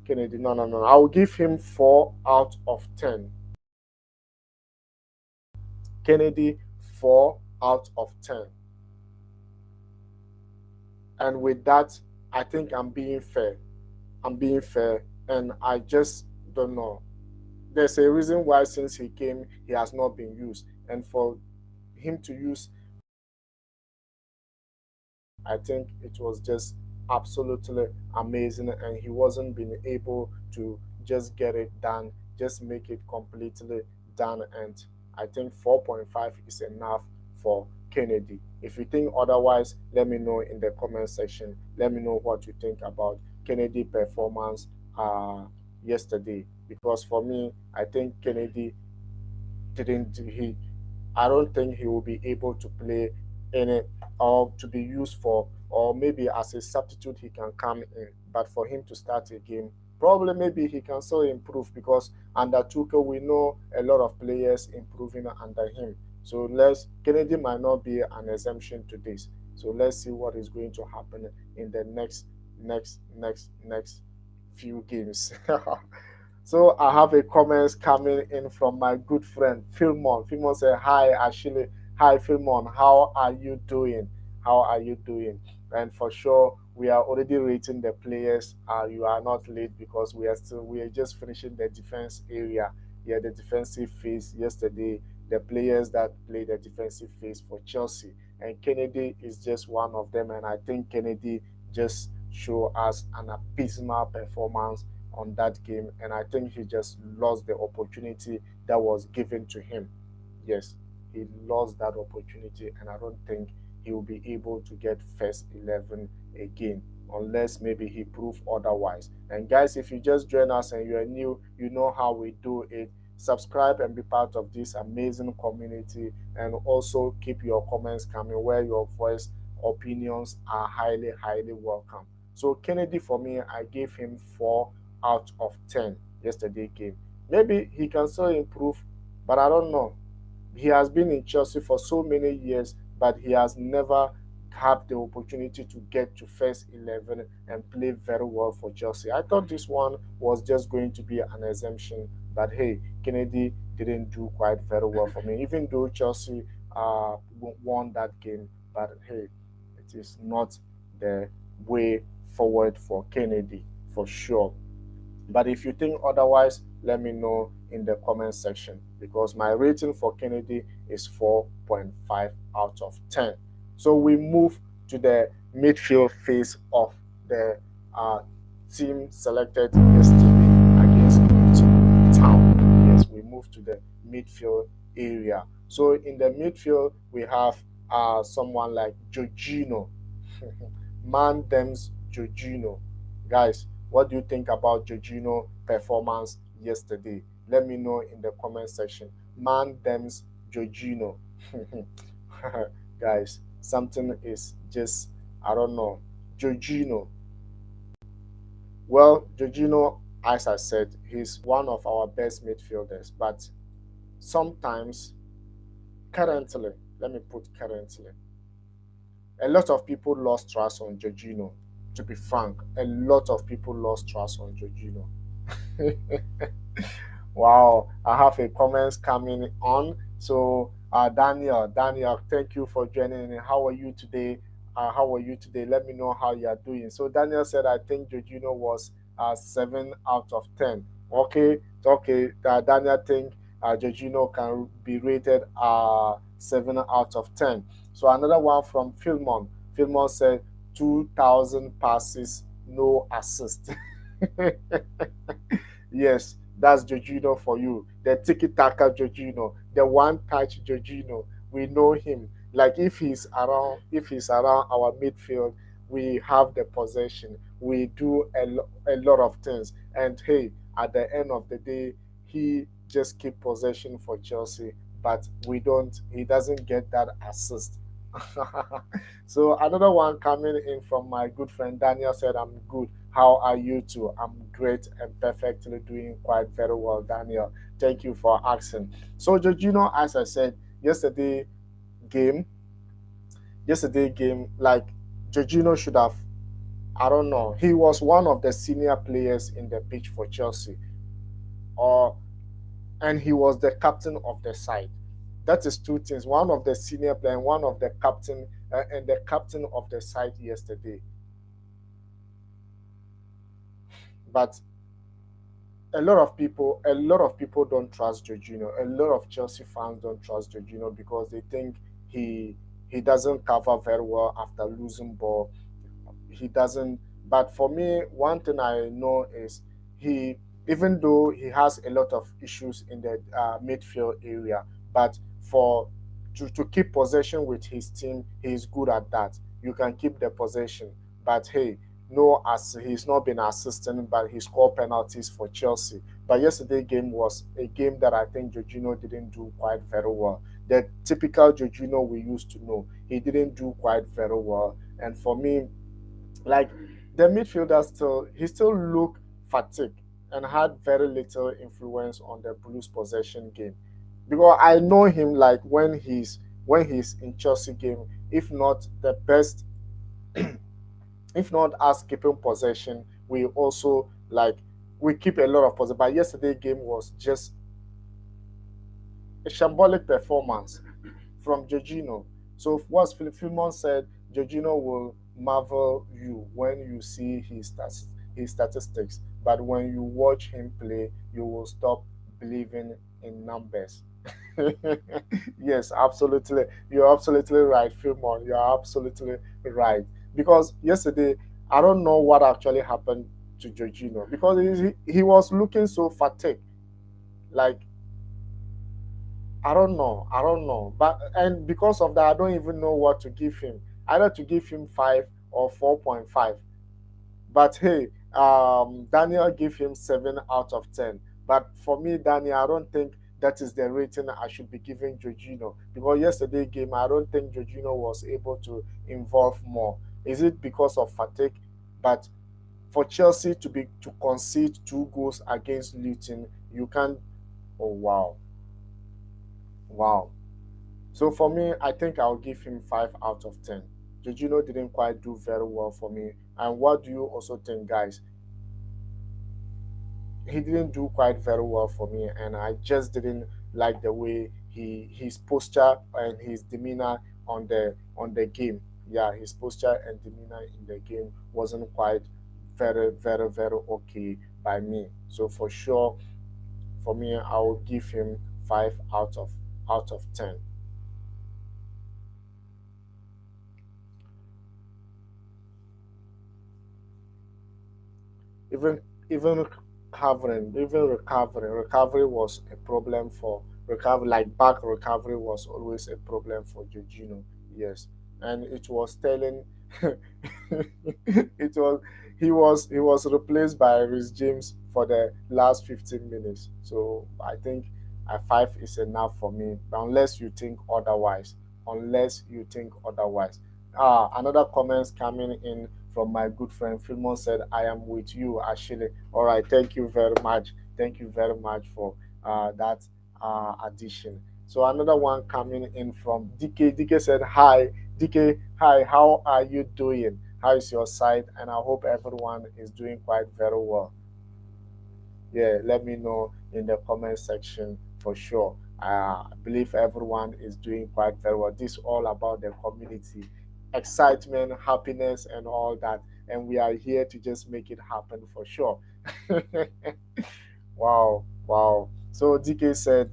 Kennedy, no, no, no. I will give him 4 out of 10. Kennedy, 4 out of 10. And with that, I think I'm being fair. I'm being fair, and I just don't know. There's a reason why since he came, he has not been used, and for him to use, I think it was just absolutely amazing, and he wasn't being able to just get it done, just make it completely done. And I think 4.5 is enough for Kennedy. If you think otherwise, let me know in the comment section. Let me know what you think about Kennedy performance yesterday. Because for me, I think Kennedy didn't he I don't think he will be able to play any, or to be used for, or maybe as a substitute he can come in. But for him to start a game, probably maybe he can still improve, because under Tuchel we know a lot of players improving under him. So let's Kennedy might not be an exemption to this. So let's see what is going to happen in the next few games. So I have a comments coming in from my good friend Philmon. Philmon said, "Hi, Ashley. Hi, Philmon. How are you doing? How are you doing?" And for sure, we are already rating the players. You are not late, because we are just finishing the defense area. Yeah, the defensive phase yesterday. The players that play the defensive phase for Chelsea, and Kennedy is just one of them. And I think Kennedy just show us an abysmal performance on that game, and I think he just lost the opportunity that was given to him. Yes, he lost that opportunity, and I don't think he will be able to get first 11 again, unless maybe he prove otherwise. And guys, if you just join us and you're new, you know how we do it. Subscribe and be part of this amazing community, and also keep your comments coming, where your voice opinions are highly welcome. So Kennedy, for me, I gave him 4 out of 10 yesterday game. Maybe he can still improve, but I don't know. He has been in Chelsea for so many years, but he has never had the opportunity to get to first 11 and play very well for Chelsea. I thought this one was just going to be an exemption, but hey, Kennedy didn't do quite very well for me, even though Chelsea won that game. But hey, it is not the way forward for Kennedy for sure. But if you think otherwise, let me know in the comment section, because my rating for Kennedy is 4.5 out of 10. So we move to the midfield phase of the team selected yesterday against Luton Town. Yes, we move to the midfield area. So in the midfield, we have someone like Jorginho. Man them's Jorginho. Guys, what do you think about Jorginho performance yesterday? Let me know in the comment section. Man them's Jorginho. Guys, something is just, I don't know. Jorginho. Well, Jorginho as I said, he's one of our best midfielders. But sometimes, currently, let me put currently, a lot of people lost trust on Jorginho. To be frank, a lot of people lost trust on Jorginho. Wow, I have a comments coming on. So, Daniel, thank you for joining in. How are you today? How are you today? Let me know how you are doing. So, Daniel said, I think Jorginho was 7 out of 10. Okay. Daniel think Jorginho can be rated 7 out of 10. So, another one from Philmon. Philmon said 2,000 passes, no assist. Yes, that's Jorginho for you. The tiki taka Jorginho, the one touch Jorginho. We know him. Like if he's around our midfield, we have the possession. We do a lot of things. And hey, at the end of the day, he just keep possession for Chelsea, but we don't. He doesn't get that assist. So another one coming in from my good friend Daniel said, I'm good. How are you too? I'm great and perfectly doing quite very well, Daniel. Thank you for asking. So, Jorginho, as I said, yesterday game, like Jorginho should have, I don't know, he was one of the senior players in the pitch for Chelsea, or and he was the captain of the side. That is two things. One of the senior player, and one of the captain, and the captain of the side yesterday. But a lot of people don't trust Jorginho. A lot of Chelsea fans don't trust Jorginho because they think he he doesn't cover very well after losing ball. He doesn't. But for me, one thing I know is he, even though he has a lot of issues in the midfield area, but for to keep possession with his team, he's good at that. You can keep the possession, but hey, no, as he's not been assisting, but he scored penalties for Chelsea. But yesterday game was a game that I think Jorginho didn't do quite very well. The typical Jorginho we used to know, he didn't do quite very well. And for me, like the midfielder still looked fatigued and had very little influence on the Blues possession game. Because I know him like when he's in Chelsea game, if not the best, if not us keeping possession, we also like we keep a lot of possession. But yesterday game was just a shambolic performance from Jorginho. So what Philemon said, Jorginho will marvel you when you see his statistics, but when you watch him play, you will stop believing in numbers. Yes, absolutely. You're absolutely right, Philemon. You're absolutely right. Because yesterday, I don't know what actually happened to Jorginho because he was looking so fatigued. Like I don't know. But and because of that, I don't even know what to give him. Either to give him 5 or 4.5. But hey, Daniel give him 7 out of 10. But for me, Daniel, I don't think that is the rating I should be giving Jorginho because yesterday game, I don't think Jorginho was able to involve more. Is it because of fatigue? But for Chelsea to concede 2 goals against Luton, you can't. Oh wow, wow. So for me, I think I'll give him 5 out of 10. Jorginho didn't quite do very well for me. And what do you also think, guys? He didn't do quite very well for me, and I just didn't like the way his posture and his demeanor on the game. Yeah, his posture and demeanor in the game wasn't quite very okay by me. So for sure, for me, I will give him 5 out of 10. even even recovery was a problem for recovery, like back recovery was always a problem for Jorginho. Yes, and it was telling. It was he was replaced by Rhys James for the last 15 minutes. So I think a 5 is enough for me, unless you think otherwise. Unless you think otherwise. Another comments coming in from my good friend Philemon said, I am with you, Ashile. All right, thank you very much. Thank you very much for that addition. So another one coming in from DK. DK said, hi. DK, hi, how are you doing? How is your side? And I hope everyone is doing quite very well. Yeah, let me know in the comment section for sure. I believe everyone is doing quite very well. This is all about the community, excitement, happiness, and all that. And we are here to just make it happen for sure. Wow, wow. So DK said,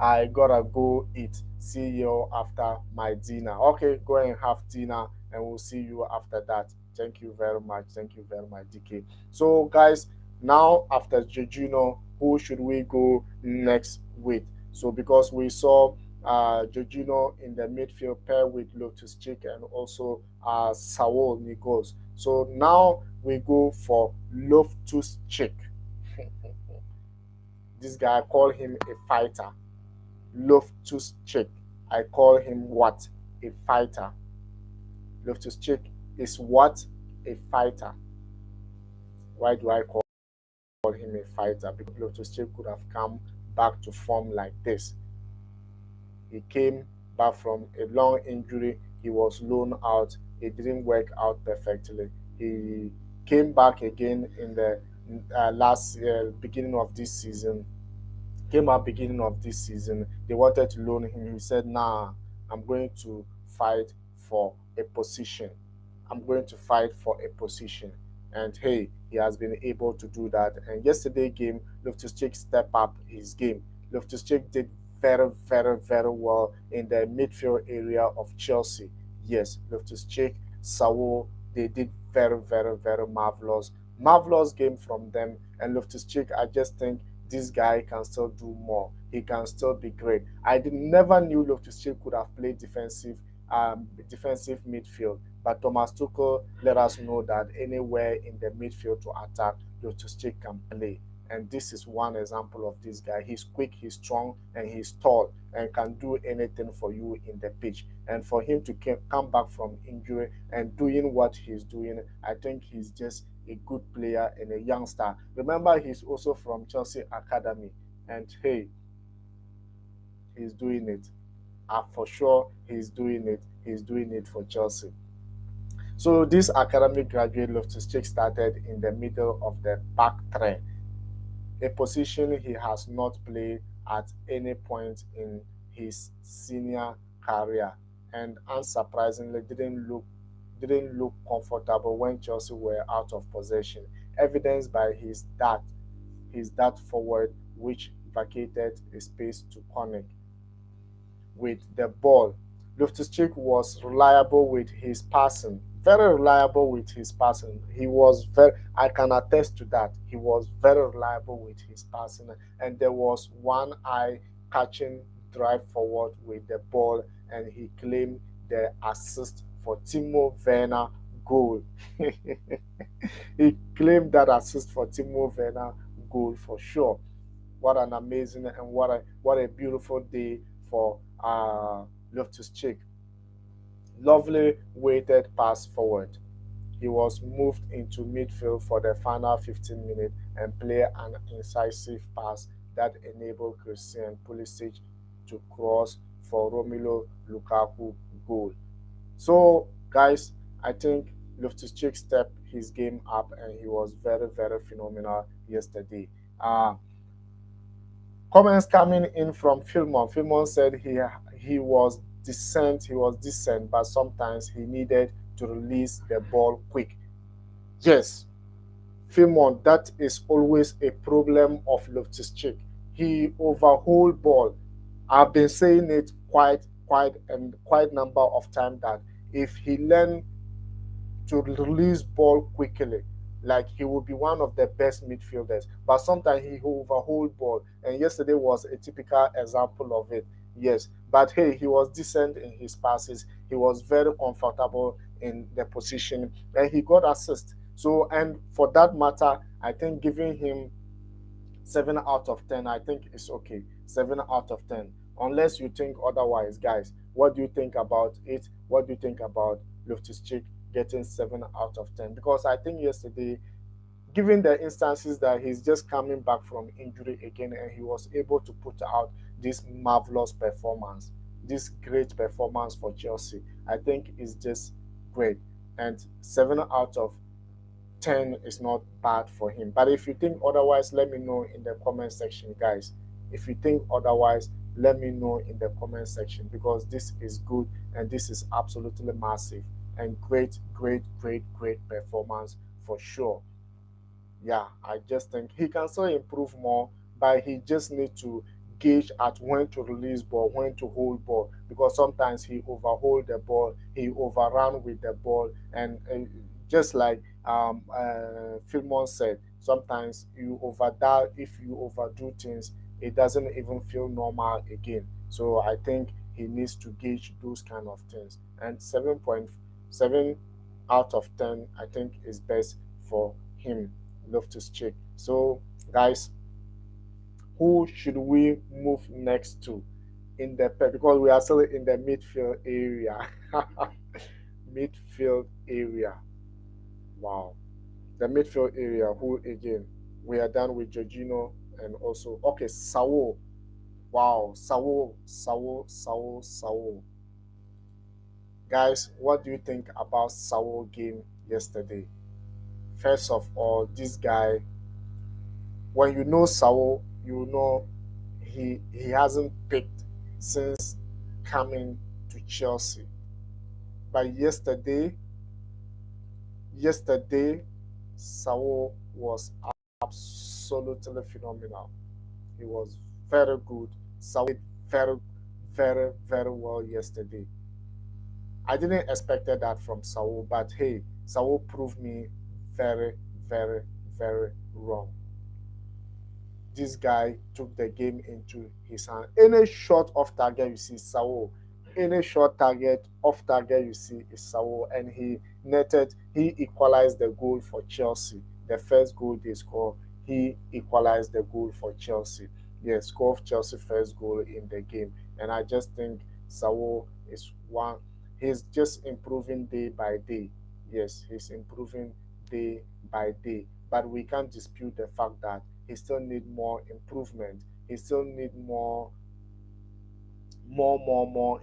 I gotta go eat. See you after my dinner. Okay, go and have dinner, and we'll see you after that. Thank you very much. Thank you very much, DK. So, guys, now after Jorginho, who should we go next with? So, because we saw Jorginho in the midfield pair with Loftus-Cheek and also Saul Nikos. So now we go for Loftus-Cheek. This guy, I call him a fighter. Loftus-Cheek. I call him what? A fighter. Loftus-Cheek is what? A fighter. Why do I call him a fighter? Because Loftus-Cheek could have come back to form like this. He came back from a long injury. He was loaned out. It didn't work out perfectly. He came back again in the last beginning of this season. Came out beginning of this season. They wanted to loan him. He said, "Nah, I'm going to fight for a position. I'm going to fight for a position." And hey, he has been able to do that. And yesterday game, Loftus-Cheek stepped up his game. Loftus-Cheek did very, very, very well in the midfield area of Chelsea. Yes, Loftus-Cheek, Saul, they did very, very, very marvelous. Marvelous game from them. And Loftus-Cheek, I just think this guy can still do more. He can still be great. Never knew Loftus-Cheek could have played defensive midfield, but Thomas Tuchel let us know that anywhere in the midfield to attack, Loftus-Cheek can play. And this is one example of this guy. He's quick, he's strong, and he's tall, and can do anything for you in the pitch. And for him to come back from injury and doing what he's doing, I think he's just a good player and a youngster. Remember, he's also from Chelsea Academy, and hey, he's doing it. For sure, he's doing it. He's doing it for Chelsea. So this academic graduate Loftus-Cheek started in the middle of the back three, a position he has not played at any point in his senior career, and unsurprisingly didn't look comfortable when Chelsea were out of possession, evidenced by his dart forward, which vacated a space to connect with the ball. Loftus-Cheek was reliable with his passing, very reliable with his passing. I can attest to that. He was very reliable with his passing, and there was one eye catching drive forward with the ball, and he claimed the assist for Timo Werner goal. He claimed that assist for Timo Werner goal for sure. What an amazing and what a beautiful day for Loftus-Cheek. Lovely weighted pass forward. He was moved into midfield for the final 15 minutes and played an incisive pass that enabled Christian Pulisic to cross for Romelu Lukaku goal. So, guys, I think Loftus-Cheek stepped his game up and he was very, very phenomenal yesterday. Comments coming in from Philemon. Philemon said he was decent, but sometimes he needed to release the ball quick. Yes, Philemon, that is always a problem of Loftus-Cheek. He overhold ball. I've been saying it quite number of times that if he learn to release ball quickly, like he will be one of the best midfielders. But sometimes he overhold ball, and yesterday was a typical example of it. Yes, but hey, he was decent in his passes. He was very comfortable in the position, and he got assist. So, and for that matter, I think giving him 7 out of 10, I think it's okay. 7 out of 10, unless you think otherwise, guys. What do you think about it? What do you think about Loftus-Cheek getting 7 out of 10, because I think yesterday, given the instances that he's just coming back from injury again and he was able to put out this marvelous performance, this great performance for Chelsea, I think is just great. And 7 out of 10 is not bad for him. But if you think otherwise, let me know in the comment section, guys. If you think otherwise, let me know in the comment section, because this is good and this is absolutely massive and great, great, great, great performance for sure. Yeah, I just think he can still improve more, but he just need to gauge at when to release ball, when to hold ball, because sometimes he overhold the ball, he overrun with the ball, and just like Philmon said, sometimes you overdo, if you overdo things, it doesn't even feel normal again. So I think he needs to gauge those kind of things. And 7.7 out of 10, I think, is best for him. Loftus-Cheek. So, guys, who should we move next to in the because we are still in the midfield area. Midfield area. Wow. The midfield area. Who again? We are done with Jorginho and also Saul. Wow, Saul. Guys, what do you think about Saul game yesterday? First of all, this guy, when you know Saul, you know he hasn't picked since coming to Chelsea. But yesterday, Saul was absolutely phenomenal. He was very good. Saul did very, very, very well yesterday. I didn't expect that from Saul, but hey, Saul proved me very, very, very wrong. This guy took the game into his hand. Any shot off target you see, Saul. Any short target off target you see is Saul, and he equalized the goal for Chelsea. The first goal they scored, he equalized the goal for Chelsea. Yes, scored Chelsea first goal in the game, and I just think Saul is one. He's just improving day by day. Yes, he's improving day by day, but we can't dispute the fact that he still need more improvement. He still need more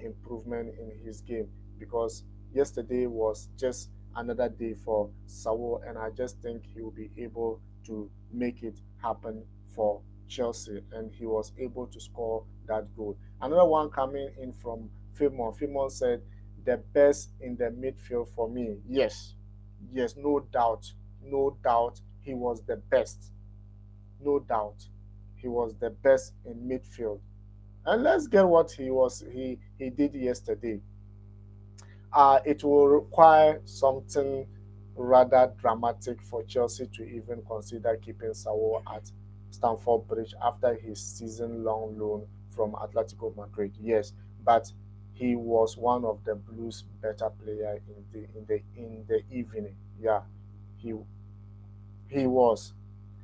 improvement in his game, because yesterday was just another day for Saul, and I just think he will be able to make it happen for Chelsea, and he was able to score that goal. Another one coming in from Philmon. Philmon said the best in the midfield for me. Yes, no doubt, no doubt, he was the best. No doubt, he was the best in midfield. And let's get what he did yesterday. It will require something rather dramatic for Chelsea to even consider keeping Saul at Stamford Bridge after his season-long loan from Atletico Madrid. Yes, but he was one of the Blues' better player in the evening. Yeah, he he was.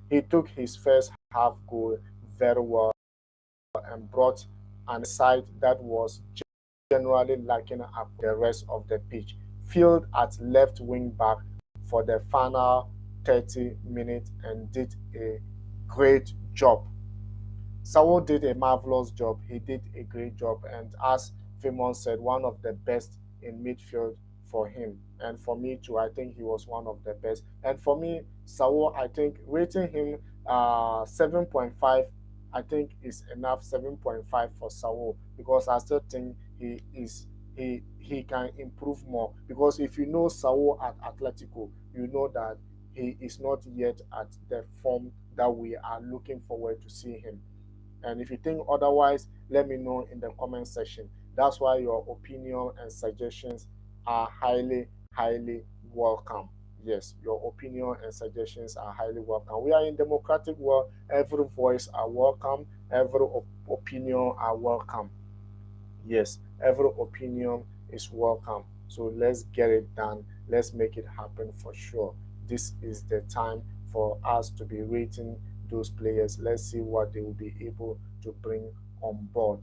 He took his first half goal very well and brought an side that was generally lacking up the rest of the pitch, filled at left wing back for the final 30 minutes and did a great job. Saul did a marvelous job. He did a great job, and as Famon said, one of the best in midfield for him. And for me too, I think he was one of the best. And for me, Saul, I think rating him 7.5, I think is enough. 7.5 for Saul, because I still think he can improve more. Because if you know Saul at Atletico, you know that he is not yet at the form that we are looking forward to see him. And if you think otherwise, let me know in the comment section. That's why your opinion and suggestions are highly, highly welcome. Yes, your opinion and suggestions are highly welcome. We are in democratic world. Every voice are welcome. Every opinion are welcome. Yes, every opinion is welcome. So let's get it done. Let's make it happen for sure. This is the time for us to be rating those players. Let's see what they will be able to bring on board.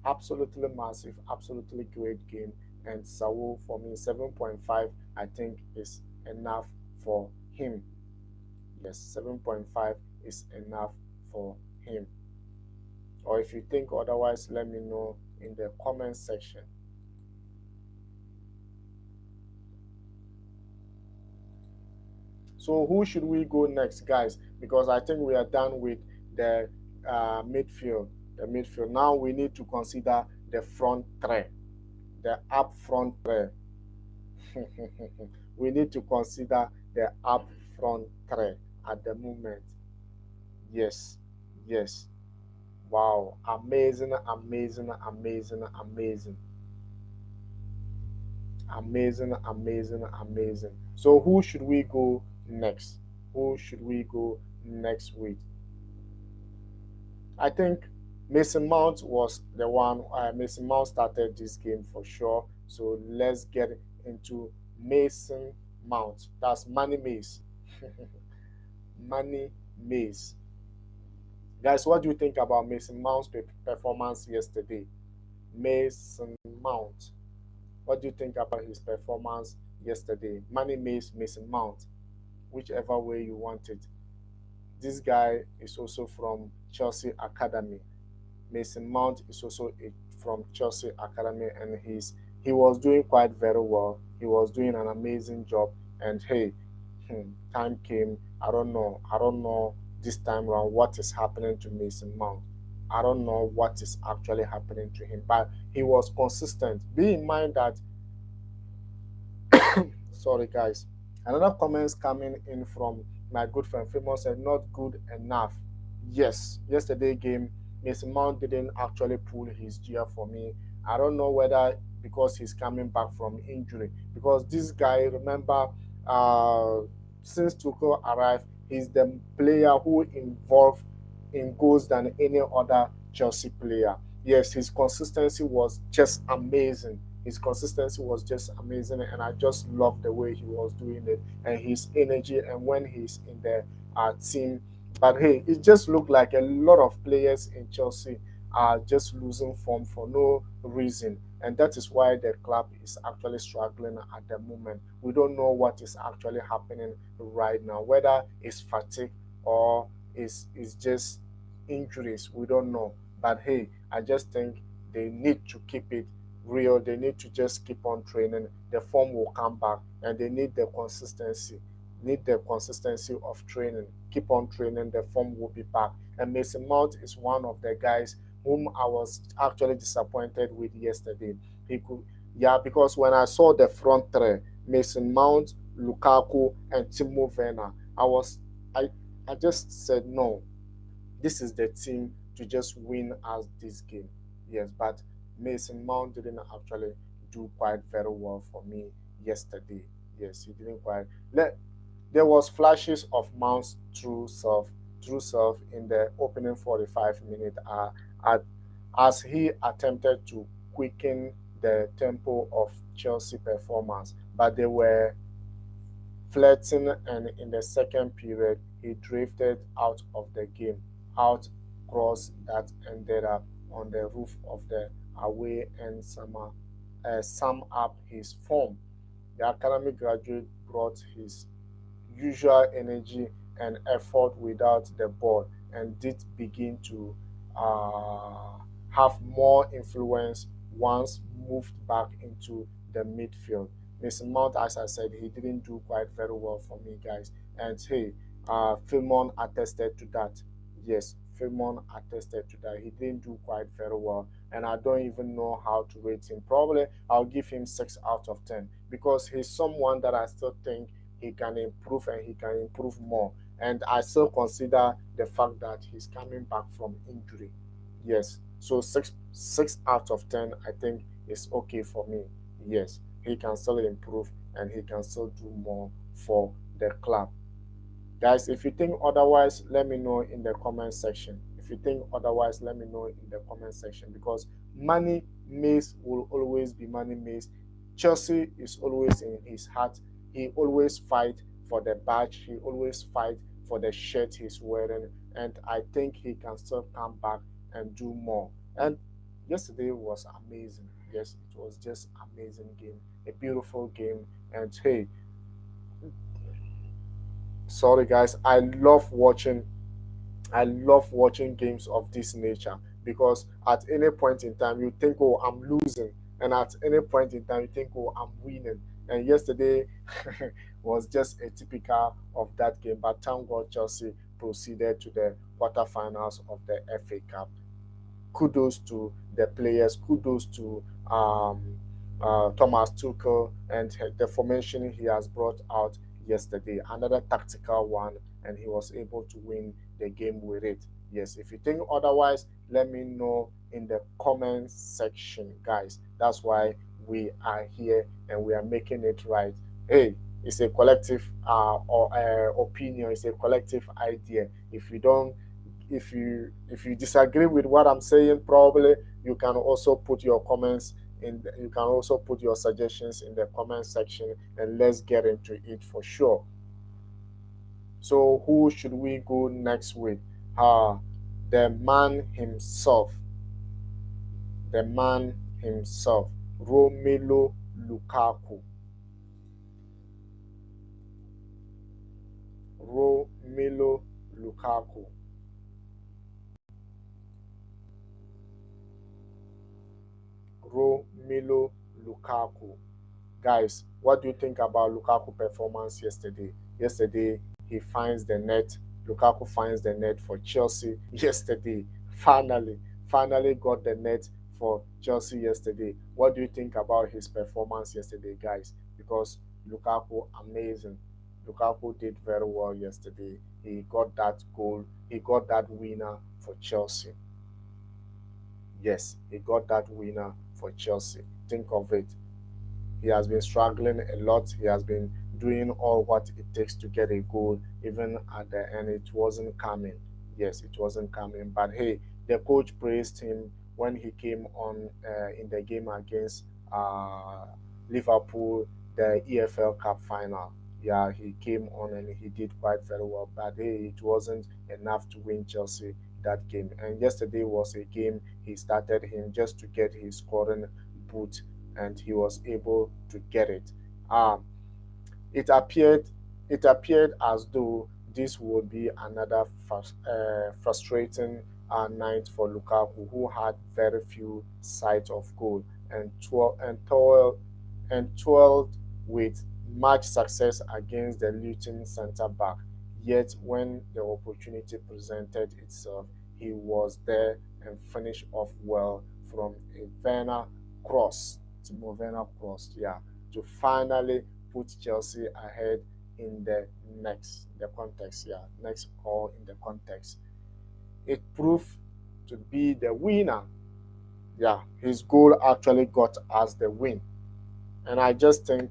Absolutely massive, absolutely great game. And Saul, for me, 7.5, I think is enough for him. Yes, 7.5 is enough for him. Or if you think otherwise, let me know in the comment section. So who should we go next, guys? Because I think we are done with the midfield. The midfield. Now we need to consider the front three, the up front three. We need to consider the up front three at the moment. Yes, yes. Wow, amazing, amazing, amazing, amazing. Amazing, amazing, amazing. So who should we go next? Who should we go next with? I think Mason Mount was the one. Mason Mount started this game for sure. So let's get into Mason Mount. That's Manny Mace. Manny Mace. Guys, what do you think about Mason Mount's performance yesterday? Mason Mount. What do you think about his performance yesterday? Manny Mace, Mason Mount, whichever way you want it. This guy is also from Chelsea Academy. Mason Mount is also from Chelsea Academy, and he was doing quite very well. He was doing an amazing job. And hey, time came. I don't know. I don't know this time around what is happening to Mason Mount. I don't know what is actually happening to him, but he was consistent. Be in mind that, sorry guys, another comments coming in from my good friend Famous said not good enough. Yes, yesterday game, Mason Mount didn't actually pull his gear for me. I don't know whether because he's coming back from injury. Because this guy, remember, uh, since Tuchel arrived, he's the player who involved in goals than any other Chelsea player. Yes, his consistency was just amazing. His consistency was just amazing, and I just love the way he was doing it and his energy. And when he's in the team, but hey, it just looked like a lot of players in Chelsea are just losing form for no reason. And that is why the club is actually struggling at the moment. We don't know what is actually happening right now, whether it's fatigue or it's just injuries. We don't know. But hey, I just think they need to keep it real. They need to just keep on training. The form will come back, and they need the consistency. Need the consistency of training. Keep on training. The form will be back. And Mason Mount is one of the guys whom I was actually disappointed with yesterday. He could, yeah, because when I saw the front three, Mason Mount, Lukaku, and Timo Werner, I, I just said no. This is the team to just win us this game. Yes, but Mason Mount didn't actually do quite very well for me yesterday. Yes, he didn't quite. There was flashes of Mount's true self in the opening 45 minutes as he attempted to quicken the tempo of Chelsea performance, but they were flirting, and in the second period, he drifted out of the game, out cross that ended up on the roof of the away and sum up his form. The academic graduate brought his usual energy and effort without the ball and did begin to uh, have more influence once moved back into the midfield. Mason Mount, as I said, he didn't do quite very well for me, guys. And hey, Philmon attested to that. Yes, Philmon attested to that. He didn't do quite very well, and I don't even know how to rate him. Probably I'll give him 6 out of 10 because he's someone that I still think he can improve and he can improve more. And I still consider the fact that he's coming back from injury. Yes, so six out of 10 I think is okay for me. Yes, he can still improve and he can still do more for the club. Guys, if you think otherwise, let me know in the comment section. If you think otherwise, let me know in the comment section because Manny Mace will always be Manny Mace. Chelsea is always in his heart. He always fight for the badge. He always fight for the shirt he's wearing. And I think he can still come back and do more. And Yesterday was amazing. Yes, it was just amazing game, a beautiful game. And hey, sorry guys, I love watching games of this nature because at any point in time you think, oh, I'm losing, and at any point in time you think, oh, I'm winning. And yesterday was just a typical of that game. But thank God Chelsea proceeded to the quarterfinals of the FA Cup. Kudos to the players, kudos to Thomas Tuchel and the formation he has brought out yesterday. Another tactical one, and he was able to win the game with it. Yes, if you think otherwise, let me know in the comments section, guys. That's why we are here and we are making it right. Hey, it's a collective opinion, it's a collective idea. If you disagree with what I'm saying, probably you can also put your comments in. You can also put your suggestions in the comment section, and let's get into it for sure. So who should we go next with? Uh the man himself, the man himself, Romelu Lukaku. Romelu Lukaku. Romelu Lukaku. Guys, what do you think about Lukaku performance yesterday? Yesterday, he finds the net. Lukaku finds the net for Chelsea yesterday. Finally got the net for Chelsea yesterday. What do you think about his performance yesterday, guys? Because Lukaku, amazing. Lukaku did very well yesterday. He got that goal. He got that winner for Chelsea. Yes, he got that winner for Chelsea. Think of it. He has been struggling a lot. He has been doing all what it takes to get a goal. Even at the end, it wasn't coming. Yes, it wasn't coming. But hey, the coach praised him when he came on in the game against uh, Liverpool, the EFL Cup final. Yeah, he came on and he did quite very well. But hey, it wasn't enough to win Chelsea that game. And yesterday was a game he started him just to get his scoring boot, and he was able to get it. Um, it appeared it appeared as though this would be another frustrating night for Lukaku, who had very few sight of goal and toiled with much success against the Luton centre back. Yet, when the opportunity presented itself, he was there and finished off well from a Werner cross, Timo Werner cross, yeah, to finally put Chelsea ahead in the context, yeah, next or in the context. It proved to be the winner. Yeah, his goal actually got us the win. And I just think,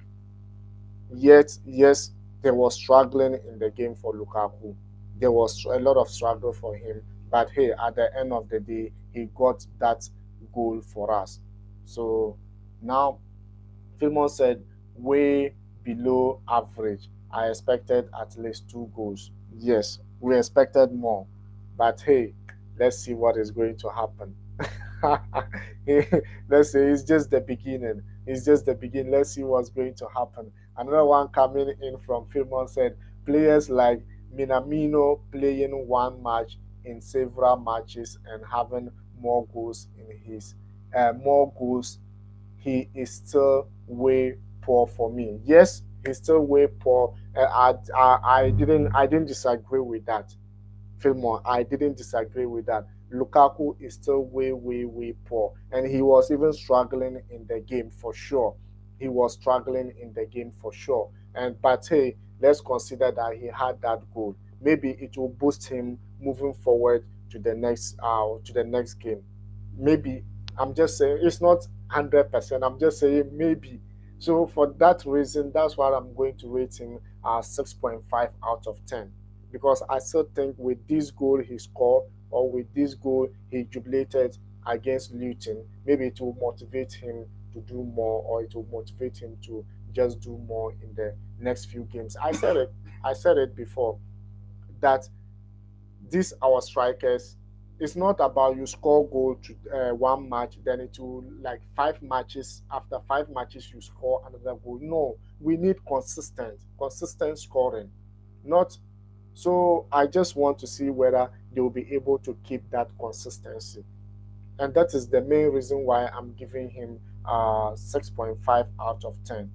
yet, yes, there was struggling in the game for Lukaku. There was a lot of struggle for him. But hey, at the end of the day, he got that goal for us. So now Filmon said, way below average. I expected at least 2 goals. Yes, we expected more. But hey, let's see what is going to happen. Let's say it's just the beginning. It's just the beginning. Let's see what's going to happen. Another one coming in from Filmon said, players like Minamino playing one match in several matches and having more goals, he is still way poor for me. Yes, he's still way poor. I didn't disagree with that. Fillmore, I didn't disagree with that. Lukaku is still way poor, and he was even struggling in the game for sure. He was struggling in the game for sure. And but hey, let's consider that he had that goal. Maybe it will boost him moving forward to the next game. Maybe. I'm just saying it's not 100%. I'm just saying maybe. So for that reason, that's why I'm going to rate him 6.5 out of 10, because I still think with this goal he scored, or with this goal he jubilated against Luton, maybe it will motivate him to do more, or it will motivate him to just do more in the next few games. I said it before that these our strikers, it's not about you score goal to one match, then it will like 5 matches. After 5 matches, you score another goal. No, we need consistent scoring. Not so. I just want to see whether they will be able to keep that consistency, and that is the main reason why I'm giving him 6.5 out of 10.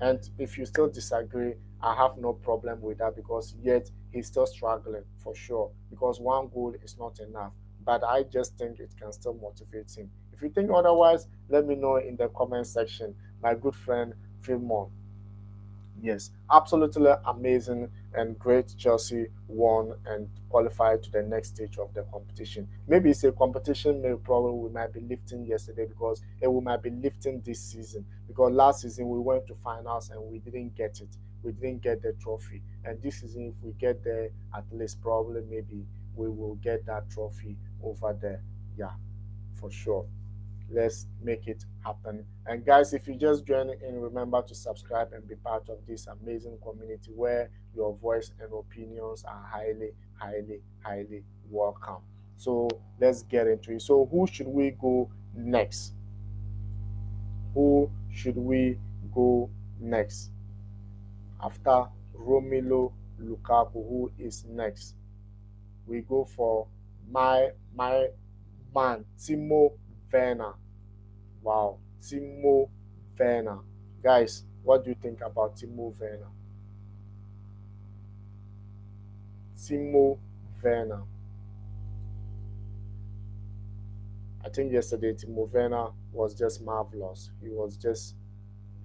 And if you still disagree, I have no problem with that because yet he's still struggling for sure because one goal is not enough. But I just think it can still motivate him. If you think otherwise, let me know in the comment section. My good friend Philmon. Yes, absolutely amazing and great. Chelsea won and qualified to the next stage of the competition. Maybe it's a competition, maybe probably we might be lifting yesterday because we might be lifting this season. Because last season we went to finals and we didn't get it. We didn't get the trophy. And this season, if we get there, at least probably maybe we will get that trophy over there. Yeah, for sure. Let's make it happen. And guys, if you just join in, remember to subscribe and be part of this amazing community where your voice and opinions are highly, highly, highly welcome. So let's get into it. So who should we go next? Who should we go next? After Romelu Lukaku, who is next? We go for my man, Timo Werner. Wow, Timo Werner. Guys, what do you think about Timo Werner? Timo Werner. I think yesterday Timo Werner was just marvelous. He was just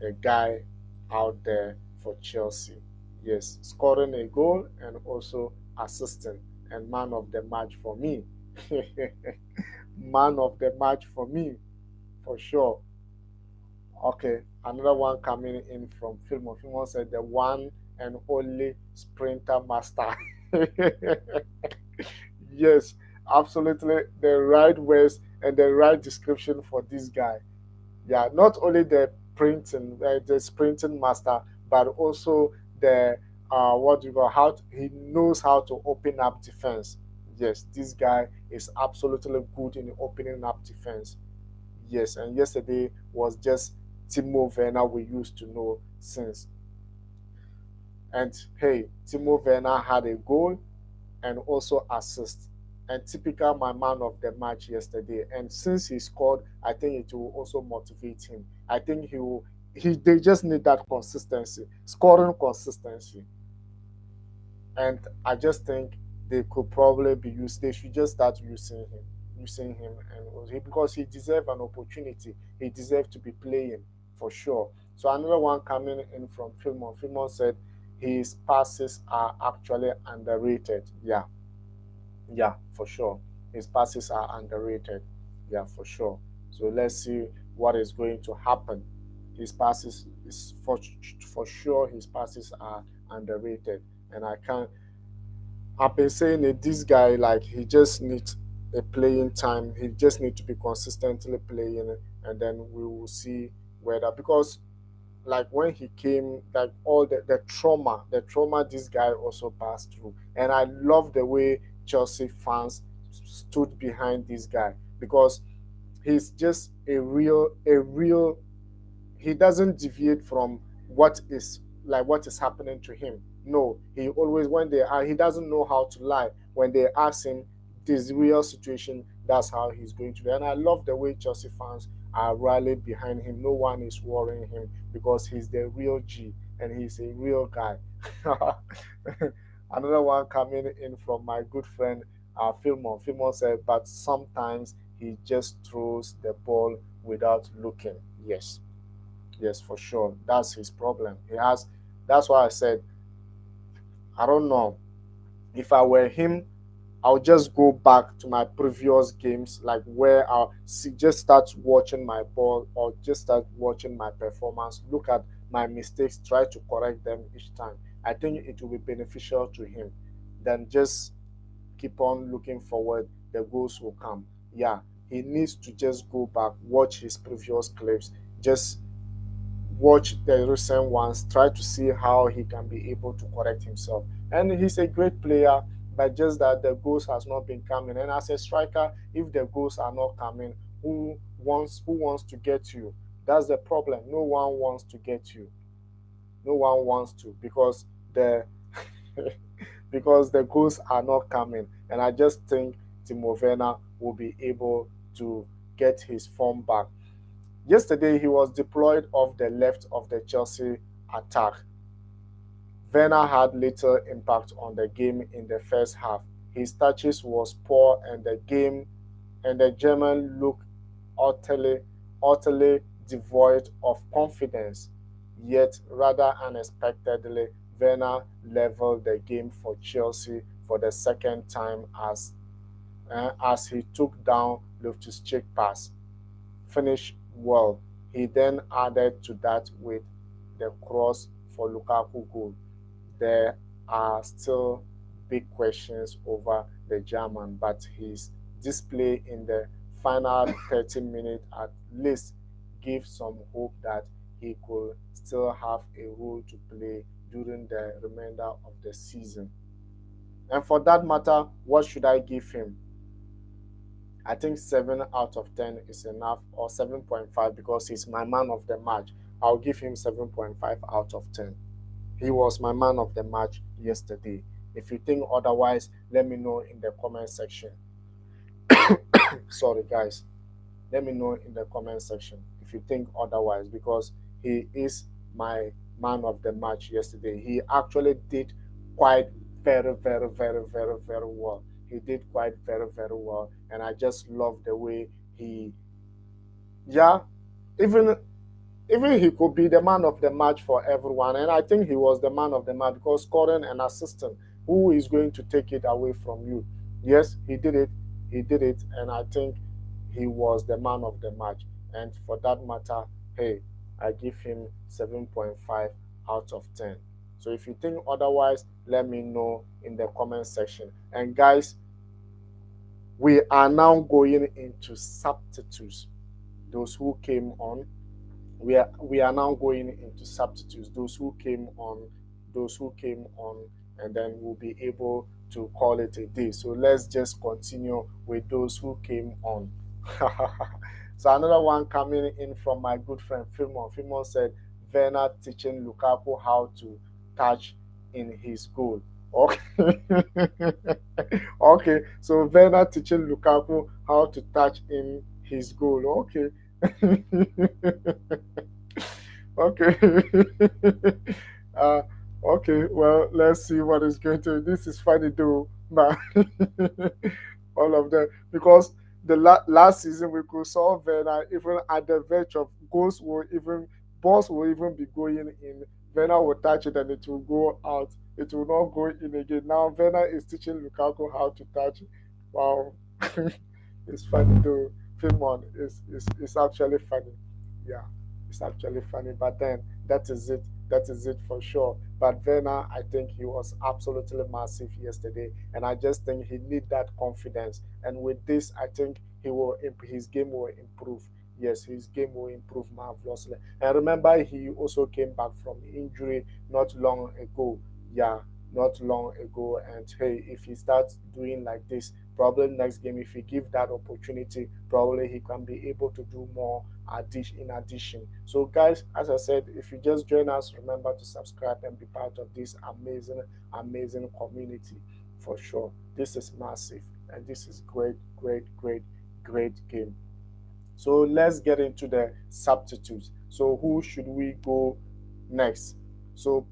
a guy out there for Chelsea. Yes, scoring a goal and also assisting. And man of the match for me. Man of the match for me, for sure. Okay, another one coming in from Filmon. Filmon said the one and only sprinter master. Yes, absolutely the right words and the right description for this guy. Yeah, not only the sprinting master, but also the what do you call how he knows how to open up defense. Yes, this guy is absolutely good in opening up defense. Yes, and yesterday was just Timo Werner we used to know since. And hey, Timo Werner had a goal and also assist. And typical my man of the match yesterday. And since he scored, I think it will also motivate him. I think he will. They just need that consistency, scoring consistency. And I just think they could probably be used. They should just start using him, and because he deserves an opportunity. He deserves to be playing for sure. So another one coming in from Filmon. Filmon said his passes are actually underrated. Yeah, yeah, for sure. His passes are underrated. Yeah, for sure. So let's see what is going to happen. His passes is for sure. His passes are underrated, and I can't. I've been saying it. This guy, like, he just needs a playing time. He just needs to be consistently playing, and then we will see whether because like when he came, like all the trauma this guy also passed through. And I love the way Chelsea fans stood behind this guy because he's just a real he doesn't deviate from what is happening to him. No, he always when they are he doesn't know how to lie. When they ask him this real situation, that's how he's going to do. And I love the way Chelsea fans are rallying behind him. No one is worrying him because he's the real G and he's a real guy. Another one coming in from my good friend Philmon. Philmon said, but sometimes he just throws the ball without looking. Yes, yes, for sure. That's his problem. He has. That's why I said I don't know. If I were him, I'll just go back to my previous games, like where I'll see, just start watching my ball or just start watching my performance, look at my mistakes, try to correct them each time. I think it will be beneficial to him than just keep on looking forward. The goals will come. Yeah, he needs to just go back, watch his previous clips, just watch the recent ones, try to see how he can be able to correct himself. And he's a great player, but just that the goals has not been coming. And as a striker, if the goals are not coming, who wants to get you? That's the problem. No one wants to get you. No one wants to, because the because the goals are not coming. And I just think Timo Werner will be able to get his form back. Yesterday, he was deployed off the left of the Chelsea attack. Werner had little impact on the game in the first half. His touches was poor, and the German looked utterly devoid of confidence. Yet, rather unexpectedly, Werner leveled the game for Chelsea for the second time as he took down Loftus-Cheek pass. Finished well. He then added to that with the cross for Lukaku goal. There are still big questions over the German, but his display in the final 30 minutes at least gives some hope that he could still have a role to play during the remainder of the season. And for that matter, what should I give him? I think 7 out of 10 is enough, or 7.5, because he's my man of the match. I'll give him 7.5 out of 10. He was my man of the match yesterday. If you think otherwise, let me know in the comment section. Sorry, guys. Let me know in the comment section if you think otherwise, because he is my man of the match yesterday. He actually did quite very, very, very, very, very well. He did quite very, very well, and I just love the way yeah, even he could be the man of the match for everyone, and I think he was the man of the match because scoring an assistant. Who is going to take it away from you? Yes, he did it. He did it, and I think he was the man of the match. And for that matter, hey, I give him 7.5 out of 10. So if you think otherwise, let me know in the comment section. And guys, we are now going into substitutes. Those who came on, we are now going into substitutes. Those who came on, and then we'll be able to call it a day. So let's just continue with those who came on. So another one coming in from my good friend Firmon. Firmon said, Werner teaching Lukaku how to touch in his goal. Okay. Okay, so Werner teaching Lukaku how to touch in his goal. Okay. Okay. uh, okay, well, let's see what is going to. This is funny though, but all of them, because the last season we could saw Werner even at the verge of balls will even be going in. Werner will touch it and it will go out. It will not go in again. Now Werner is teaching Lukaku how to touch it. Wow. It's funny though. Filmon is actually funny. Yeah, it's actually funny. But then that is it. That is it for sure. But Werner, I think he was absolutely massive yesterday, and I just think he need that confidence. And with this, I think his game will improve. Yes, his game will improve marvelously. And remember, he also came back from injury not long ago. Yeah, not long ago. And hey, if he starts doing like this, probably next game, if he give that opportunity, probably he can be able to do more in addition. So guys, as I said, if you just join us, remember to subscribe and be part of this amazing community. For sure, this is massive, and this is great game. So let's get into the substitutes. So who should we go next? So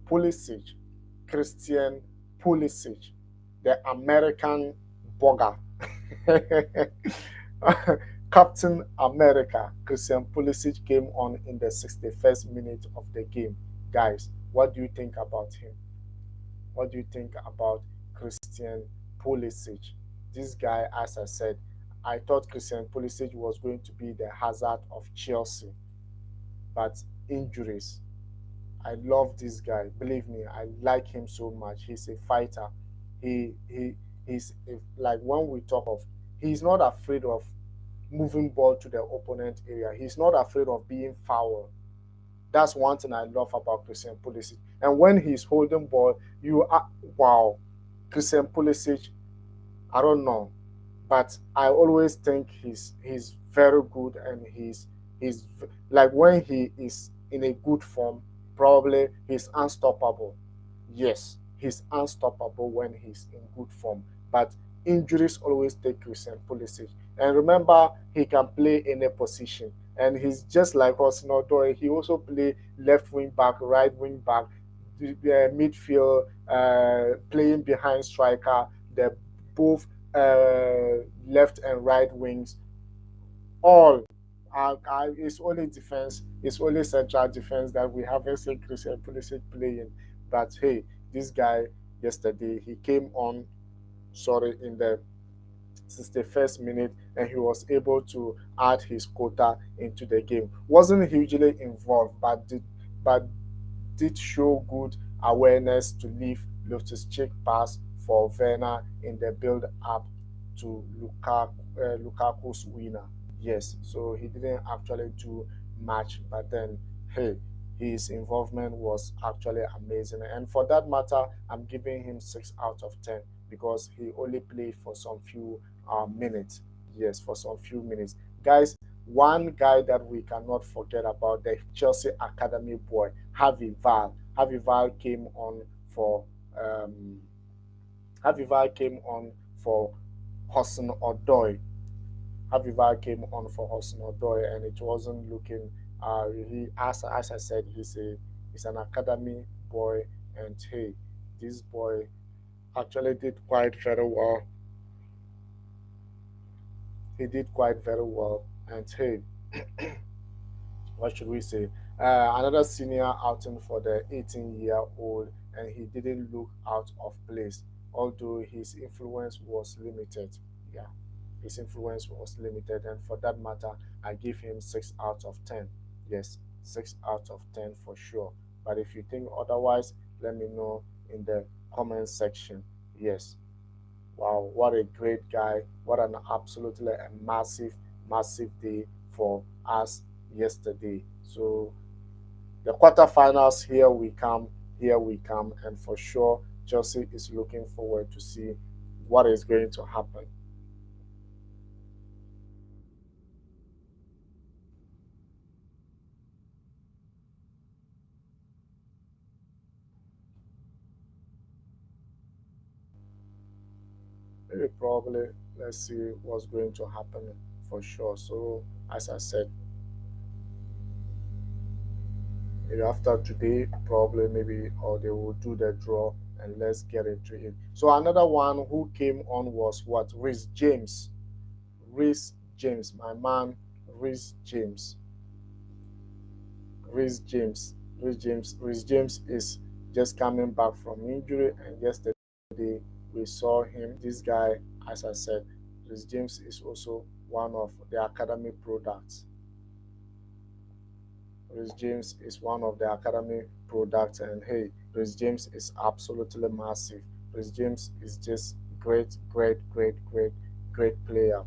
Christian Pulisic, the American bugger. Captain America, Christian Pulisic, came on in the 61st minute of the game. Guys, what do you think about him? What do you think about Christian Pulisic? This guy, as I said, I thought Christian Pulisic was going to be the hazard of Chelsea, but injuries. I love this guy. Believe me, I like him so much. He's a fighter. He's like when we talk of, he's not afraid of moving ball to the opponent area. He's not afraid of being fouled. That's one thing I love about Christian Pulisic. And when he's holding ball, you are wow. Christian Pulisic I don't know, but I always think he's very good, and like when he is in a good form, probably he's unstoppable. Yes, he's unstoppable when he's in good form, but injuries always take Christian Pulisic. And remember, he can play any position, and he's just like Osino. He also play left wing back, right wing back, midfield, playing behind striker. The both left and right wings, all. It's only defense, it's only central defense that we haven't seen Christian Pulisic playing. But hey, this guy yesterday he came on, sorry, in the 61st minute, and he was able to add his quota into the game. Wasn't hugely involved, but did show good awareness to leave Loftus-Cheek pass for Werner in the build-up to Lukaku's winner. Yes, so he didn't actually do much, but then, hey, his involvement was actually amazing. And for that matter, I'm giving him 6 out of 10 because he only played for some few minutes. Yes, for some few minutes. Guys, one guy that we cannot forget about, the Chelsea Academy boy, Harvey Val. Harvey Val came on for um, Harvey Val came on for Hudson Odoi. Harvey Val came on for Hudson Odoi, and it wasn't looking really, as I said, he's an academy boy, and hey, this boy actually did quite very well. He did quite very well, and hey, what should we say? Another senior outing for the 18-year-old, and he didn't look out of place, although his influence was limited. Yeah, his influence was limited, and for that matter, I give him 6 out of 10. Yes, 6 out of 10 for sure. But if you think otherwise, let me know in the comment section. Yes, wow, what a great guy. What an absolutely a massive, massive day for us yesterday. So the quarterfinals, here we come, and for sure Chelsea is looking forward to see what is going to happen. Maybe probably let's see what's going to happen for sure. So as I said, maybe after today, probably maybe or they will do the draw and let's get into it. So another one who came on was what? Rhys James. Rhys James, my man, Rhys James. Rhys James. Rhys James is just coming back from injury, and yesterday we saw him. This guy, as I said, Rhys James is also one of the academy products. Rhys James is one of the academy products, and hey, Rhys James is absolutely massive. Rhys James is just great, great, great, great, great player.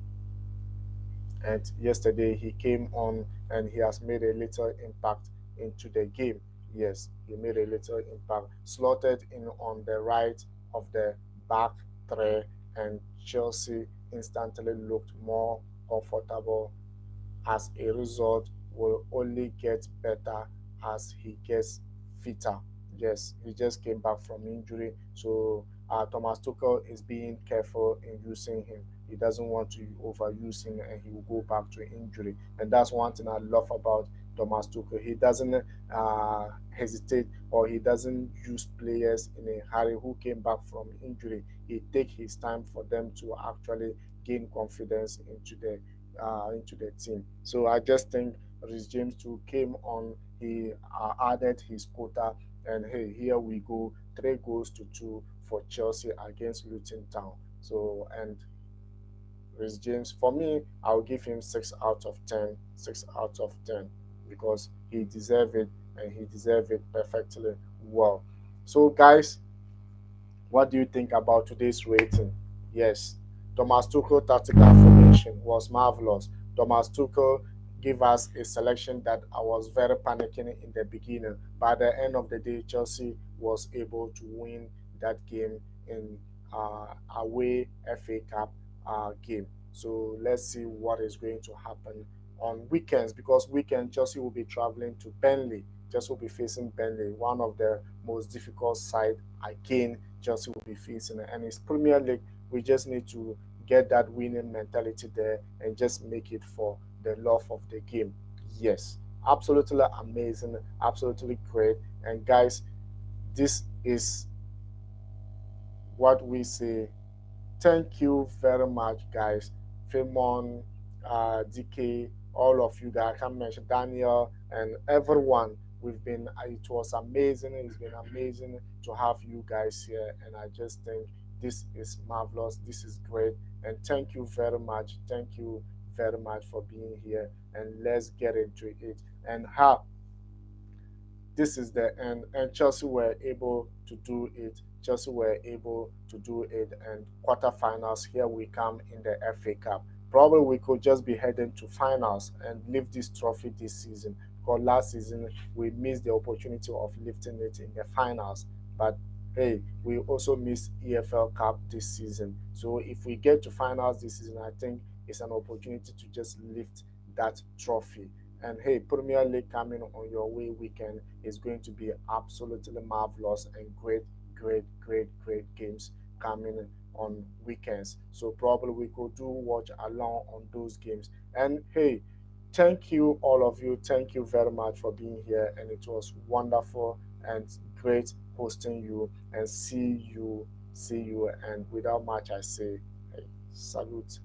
And yesterday he came on and he has made a little impact into the game. Yes, he made a little impact. Slotted in on the right of the back three, and Chelsea instantly looked more comfortable. As a result, will only get better as he gets fitter. Yes, he just came back from injury, so Thomas Tuchel is being careful in using him. He doesn't want to overuse him, and he will go back to injury. And that's one thing I love about Thomas Tuchel. He doesn't hesitate, or he doesn't use players in a hurry who came back from injury. He take his time for them to actually gain confidence into the team. So I just think Rhys James too came on. He added his quota, and hey, here we go, 3 goals to two for Chelsea against Luton Town. So and Rhys James, for me, I'll give him 6 out of 10, 6 out of 10, because he deserved it, and he deserved it perfectly well. So guys, what do you think about today's rating? Yes, Thomas Tuchel tactical formation was marvelous. Thomas Tuchel gave us a selection that I was very panicking in the beginning. By the end of the day, Chelsea was able to win that game in away FA Cup game. So let's see what is going to happen on weekends, because weekend Chelsea will be traveling to Burnley. Chelsea will be facing Burnley, one of the most difficult side again Chelsea will be facing. And it's Premier League. We just need to get that winning mentality there and just make it for the love of the game. Yes, absolutely amazing, absolutely great. And guys, this is what we say. Thank you very much, guys. Femon, DK, all of you guys. I can mention Daniel and everyone. It was amazing. It's been amazing to have you guys here. And I just think this is marvelous. This is great. And thank you very much. Thank you very much for being here. And let's get into it. And this is the end. And Chelsea were able to do it. Chelsea were able to do it. And quarterfinals, here we come in the FA Cup. Probably we could just be heading to finals and lift this trophy this season. Because last season we missed the opportunity of lifting it in the finals. But hey, we also missed EFL Cup this season. So if we get to finals this season, I think it's an opportunity to just lift that trophy. And hey, Premier League coming on your way weekend is going to be absolutely marvelous and great, great, great, great games coming on weekends. So probably we could do watch along on those games. And hey, thank you all of you. Thank you very much for being here. And it was wonderful and great hosting you. And see you. And without much I say, hey, salute.